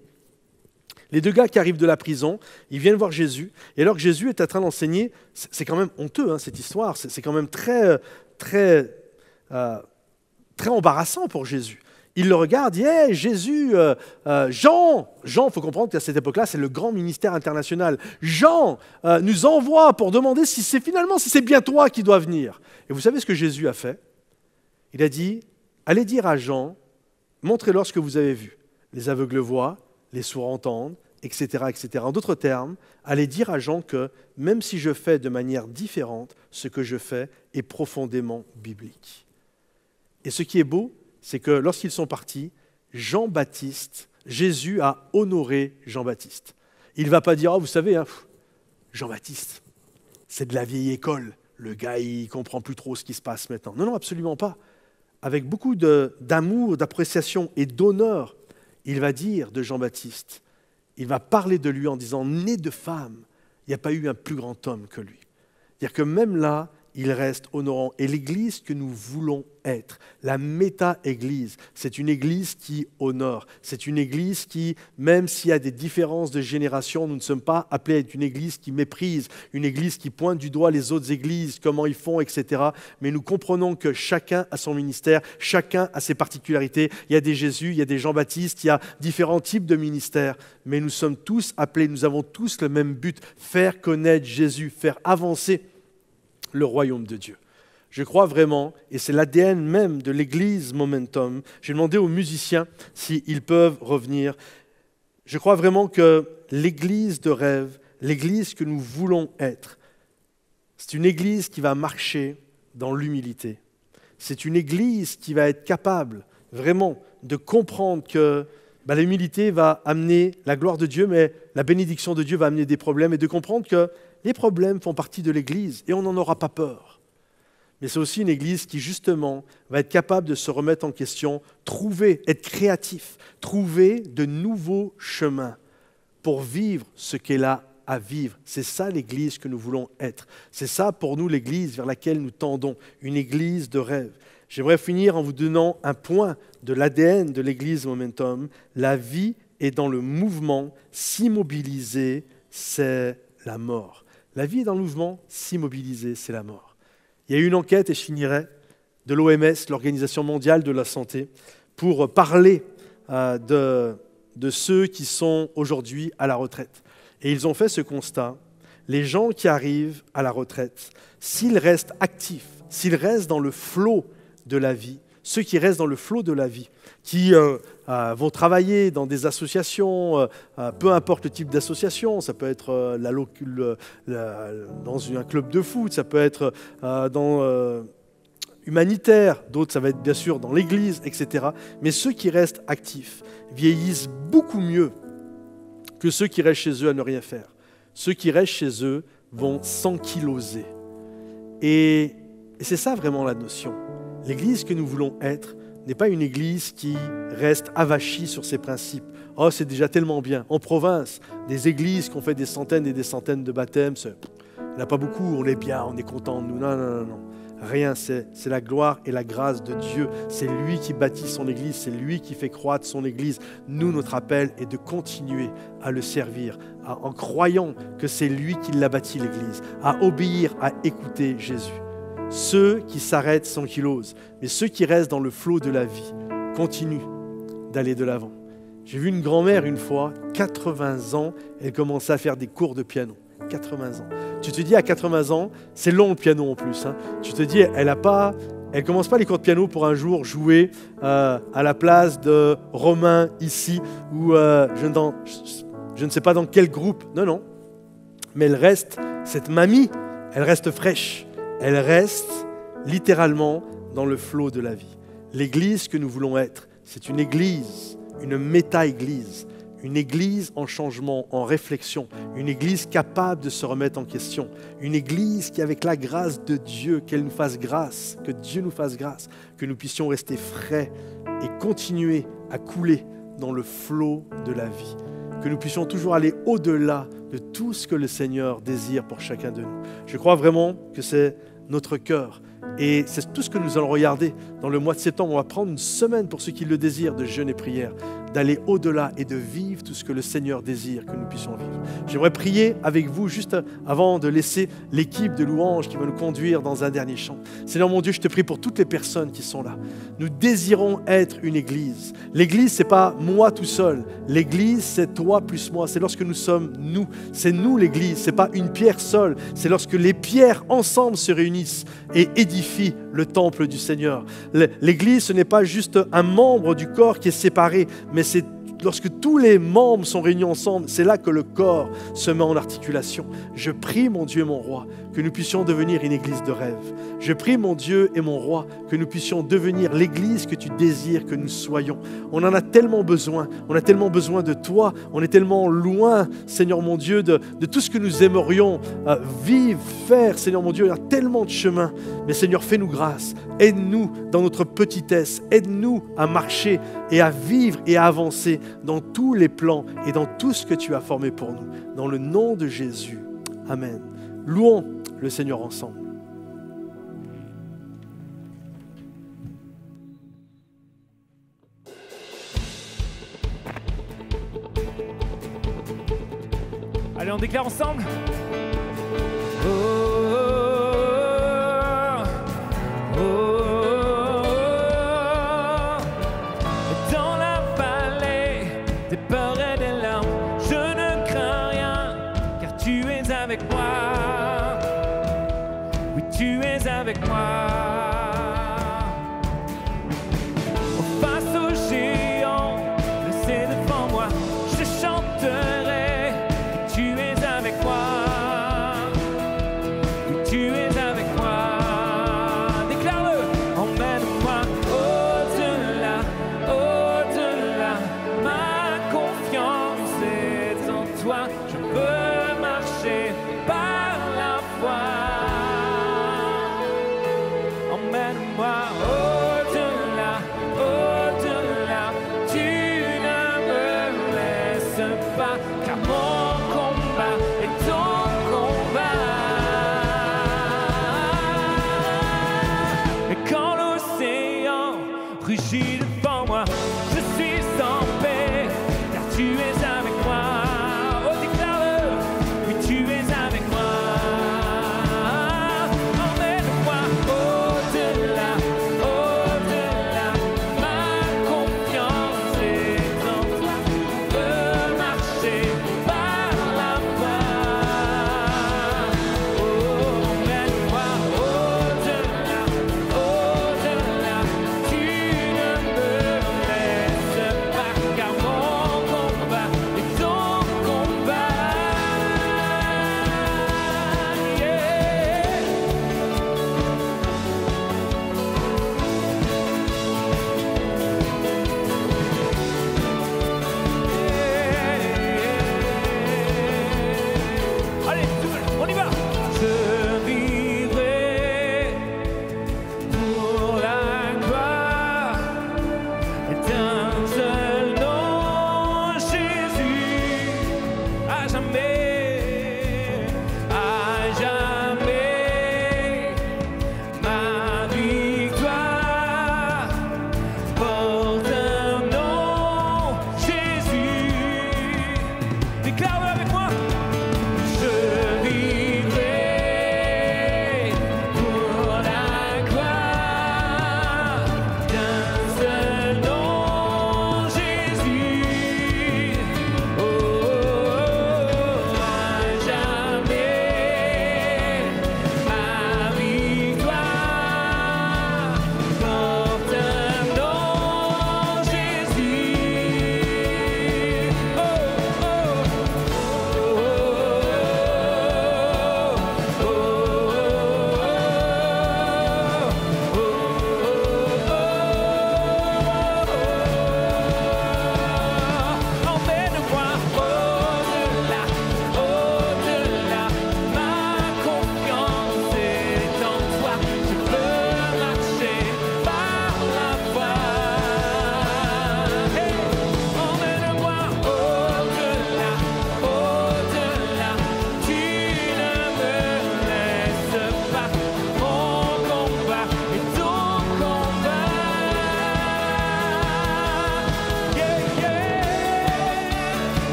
Les deux gars qui arrivent de la prison, ils viennent voir Jésus. Et alors que Jésus est en train d'enseigner, c'est quand même honteux, hein, cette histoire. C'est quand même très embarrassant pour Jésus. Il le regarde, il dit hey, Jésus, Jean, il faut comprendre qu'à cette époque-là, c'est le grand ministère international. Jean nous envoie pour demander si c'est bien toi qui dois venir. Et vous savez ce que Jésus a fait? Il a dit, allez dire à Jean, montrez-leur ce que vous avez vu. Les aveugles voient, les sourds entendent, etc., etc. En d'autres termes, allez dire à Jean que même si je fais de manière différente, ce que je fais est profondément biblique. Et ce qui est beau, c'est que lorsqu'ils sont partis, Jean-Baptiste, Jésus a honoré Jean-Baptiste. Il ne va pas dire, oh, vous savez, hein, Jean-Baptiste, c'est de la vieille école. Le gars, il ne comprend plus trop ce qui se passe maintenant. Non, non, absolument pas. Avec beaucoup d'amour, d'appréciation et d'honneur, il va dire de Jean-Baptiste, il va parler de lui en disant, né de femme, il n'y a pas eu un plus grand homme que lui. C'est-à-dire que même là, il reste honorant. Et l'Église que nous voulons être, la méta-Église, c'est une Église qui honore. C'est une Église qui, même s'il y a des différences de génération, nous ne sommes pas appelés à être une Église qui méprise, une Église qui pointe du doigt les autres Églises, comment ils font, etc. Mais nous comprenons que chacun a son ministère, chacun a ses particularités. Il y a des Jésus, il y a des Jean-Baptiste, il y a différents types de ministères. Mais nous sommes tous appelés, nous avons tous le même but, faire connaître Jésus, faire avancer le royaume de Dieu. Je crois vraiment, et c'est l'ADN même de l'Église Momentum, j'ai demandé aux musiciens s'ils peuvent revenir. Je crois vraiment que l'Église de rêve, l'Église que nous voulons être, c'est une Église qui va marcher dans l'humilité. C'est une Église qui va être capable vraiment de comprendre que l'humilité va amener la gloire de Dieu, mais la bénédiction de Dieu va amener des problèmes, et de comprendre que les problèmes font partie de l'Église et on n'en aura pas peur. Mais c'est aussi une Église qui, justement, va être capable de se remettre en question, être créatif, trouver de nouveaux chemins pour vivre ce qu'elle a à vivre. C'est ça l'Église que nous voulons être. C'est ça pour nous l'Église vers laquelle nous tendons, une Église de rêve. J'aimerais finir en vous donnant un point de l'ADN de l'Église Momentum. La vie est dans le mouvement, s'immobiliser, c'est la mort. La vie est dans le mouvement, s'immobiliser, c'est la mort. Il y a eu une enquête, et je finirai, de l'OMS, l'Organisation mondiale de la santé, pour parler de ceux qui sont aujourd'hui à la retraite. Et ils ont fait ce constat. Les gens qui arrivent à la retraite, s'ils restent actifs, s'ils restent dans le flot de la vie, ceux qui restent dans le flot de la vie, qui vont travailler dans des associations, peu importe le type d'association, ça peut être dans un club de foot, ça peut être humanitaire, d'autres ça va être bien sûr dans l'église, etc. Mais ceux qui restent actifs vieillissent beaucoup mieux que ceux qui restent chez eux à ne rien faire. Ceux qui restent chez eux vont s'ankyloser. Et c'est ça vraiment la notion. L'église que nous voulons être n'est pas une église qui reste avachie sur ses principes. Oh, c'est déjà tellement bien. En province, des églises qui ont fait des centaines et des centaines de baptêmes, il n'y en a pas beaucoup, on est bien, on est content de nous. Non, non, non, non. Rien, c'est la gloire et la grâce de Dieu. C'est lui qui bâtit son église, c'est lui qui fait croître son église. Nous, notre appel est de continuer à le servir, en croyant que c'est lui qui l'a bâti l'église, à obéir, à écouter Jésus. Ceux qui s'arrêtent s'ankylosent, mais ceux qui restent dans le flot de la vie continuent d'aller de l'avant. J'ai vu une grand-mère une fois, 80 ans, elle commençait à faire des cours de piano. 80 ans. Tu te dis à 80 ans, c'est long le piano en plus. Hein. Tu te dis, elle commence pas les cours de piano pour un jour jouer à la place de Romain ici, ou je ne sais pas dans quel groupe. Non, non. Mais elle reste, cette mamie, elle reste fraîche. Elle reste littéralement dans le flot de la vie. L'église que nous voulons être, c'est une église, une méta-église, une église en changement, en réflexion, une église capable de se remettre en question, une église qui, avec la grâce de Dieu, qu'elle nous fasse grâce, que Dieu nous fasse grâce, que nous puissions rester frais et continuer à couler dans le flot de la vie. que nous puissions toujours aller au-delà de tout ce que le Seigneur désire pour chacun de nous. Je crois vraiment que c'est notre cœur. Et c'est tout ce que nous allons regarder dans le mois de septembre. On va prendre une semaine pour ceux qui le désirent de jeûne et prière, d'aller au-delà et de vivre tout ce que le Seigneur désire que nous puissions vivre. J'aimerais prier avec vous juste avant de laisser l'équipe de louanges qui va nous conduire dans un dernier chant. Seigneur mon Dieu, je te prie pour toutes les personnes qui sont là. Nous désirons être une église. L'église, ce n'est pas moi tout seul. L'église, c'est toi plus moi. C'est lorsque nous sommes nous. C'est nous l'église. Ce n'est pas une pierre seule. C'est lorsque les pierres ensemble se réunissent et édifient le temple du Seigneur. L'église, ce n'est pas juste un membre du corps qui est séparé, mais c'est lorsque tous les membres sont réunis ensemble, c'est là que le corps se met en articulation. Je prie, mon Dieu et mon roi, que nous puissions devenir une église de rêve. Je prie, mon Dieu et mon roi, que nous puissions devenir l'église que tu désires que nous soyons. On en a tellement besoin. On a tellement besoin de toi. On est tellement loin, Seigneur mon Dieu, de tout ce que nous aimerions vivre, faire, Seigneur mon Dieu. Il y a tellement de chemin. Mais Seigneur, fais-nous grâce. Aide-nous dans notre petitesse. Aide-nous à marcher et à vivre et à avancer dans tous les plans et dans tout ce que tu as formé pour nous. Dans le nom de Jésus. Amen. Louons le Seigneur ensemble. Allez, on déclare ensemble. Oh, oh, oh, oh. Dans la vallée des peurs et des larmes, je ne crains rien, car tu es avec moi. Oui, tu es avec moi. Face aux géants, dressés devant moi, je chanterai. Tu es avec moi. Oui, tu es avec moi. Déclare-le. Emmène-moi au-delà, au-delà. Ma confiance est en toi. Je veux marcher par la foi. Emmène-moi au-delà, au-delà. Tu ne me laisses pas, car mon combat est ton combat. Et quand l'océan rugit devant moi, je suis en paix, car tu es avec moi. Oh, déclare-le. Oui, tu es avec moi. Emmène-moi au-delà,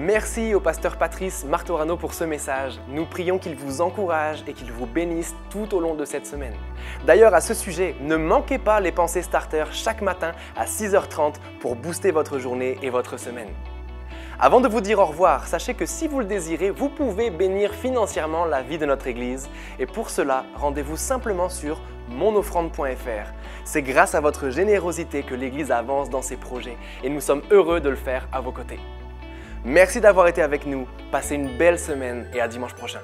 Merci au pasteur Patrice Martorano pour ce message. Nous prions qu'il vous encourage et qu'il vous bénisse tout au long de cette semaine. D'ailleurs, à ce sujet, ne manquez pas les pensées starter chaque matin à 6h30 pour booster votre journée et votre semaine. Avant de vous dire au revoir, sachez que si vous le désirez, vous pouvez bénir financièrement la vie de notre Église. Et pour cela, rendez-vous simplement sur monoffrande.fr. C'est grâce à votre générosité que l'Église avance dans ses projets et nous sommes heureux de le faire à vos côtés. Merci d'avoir été avec nous, passez une belle semaine et à dimanche prochain.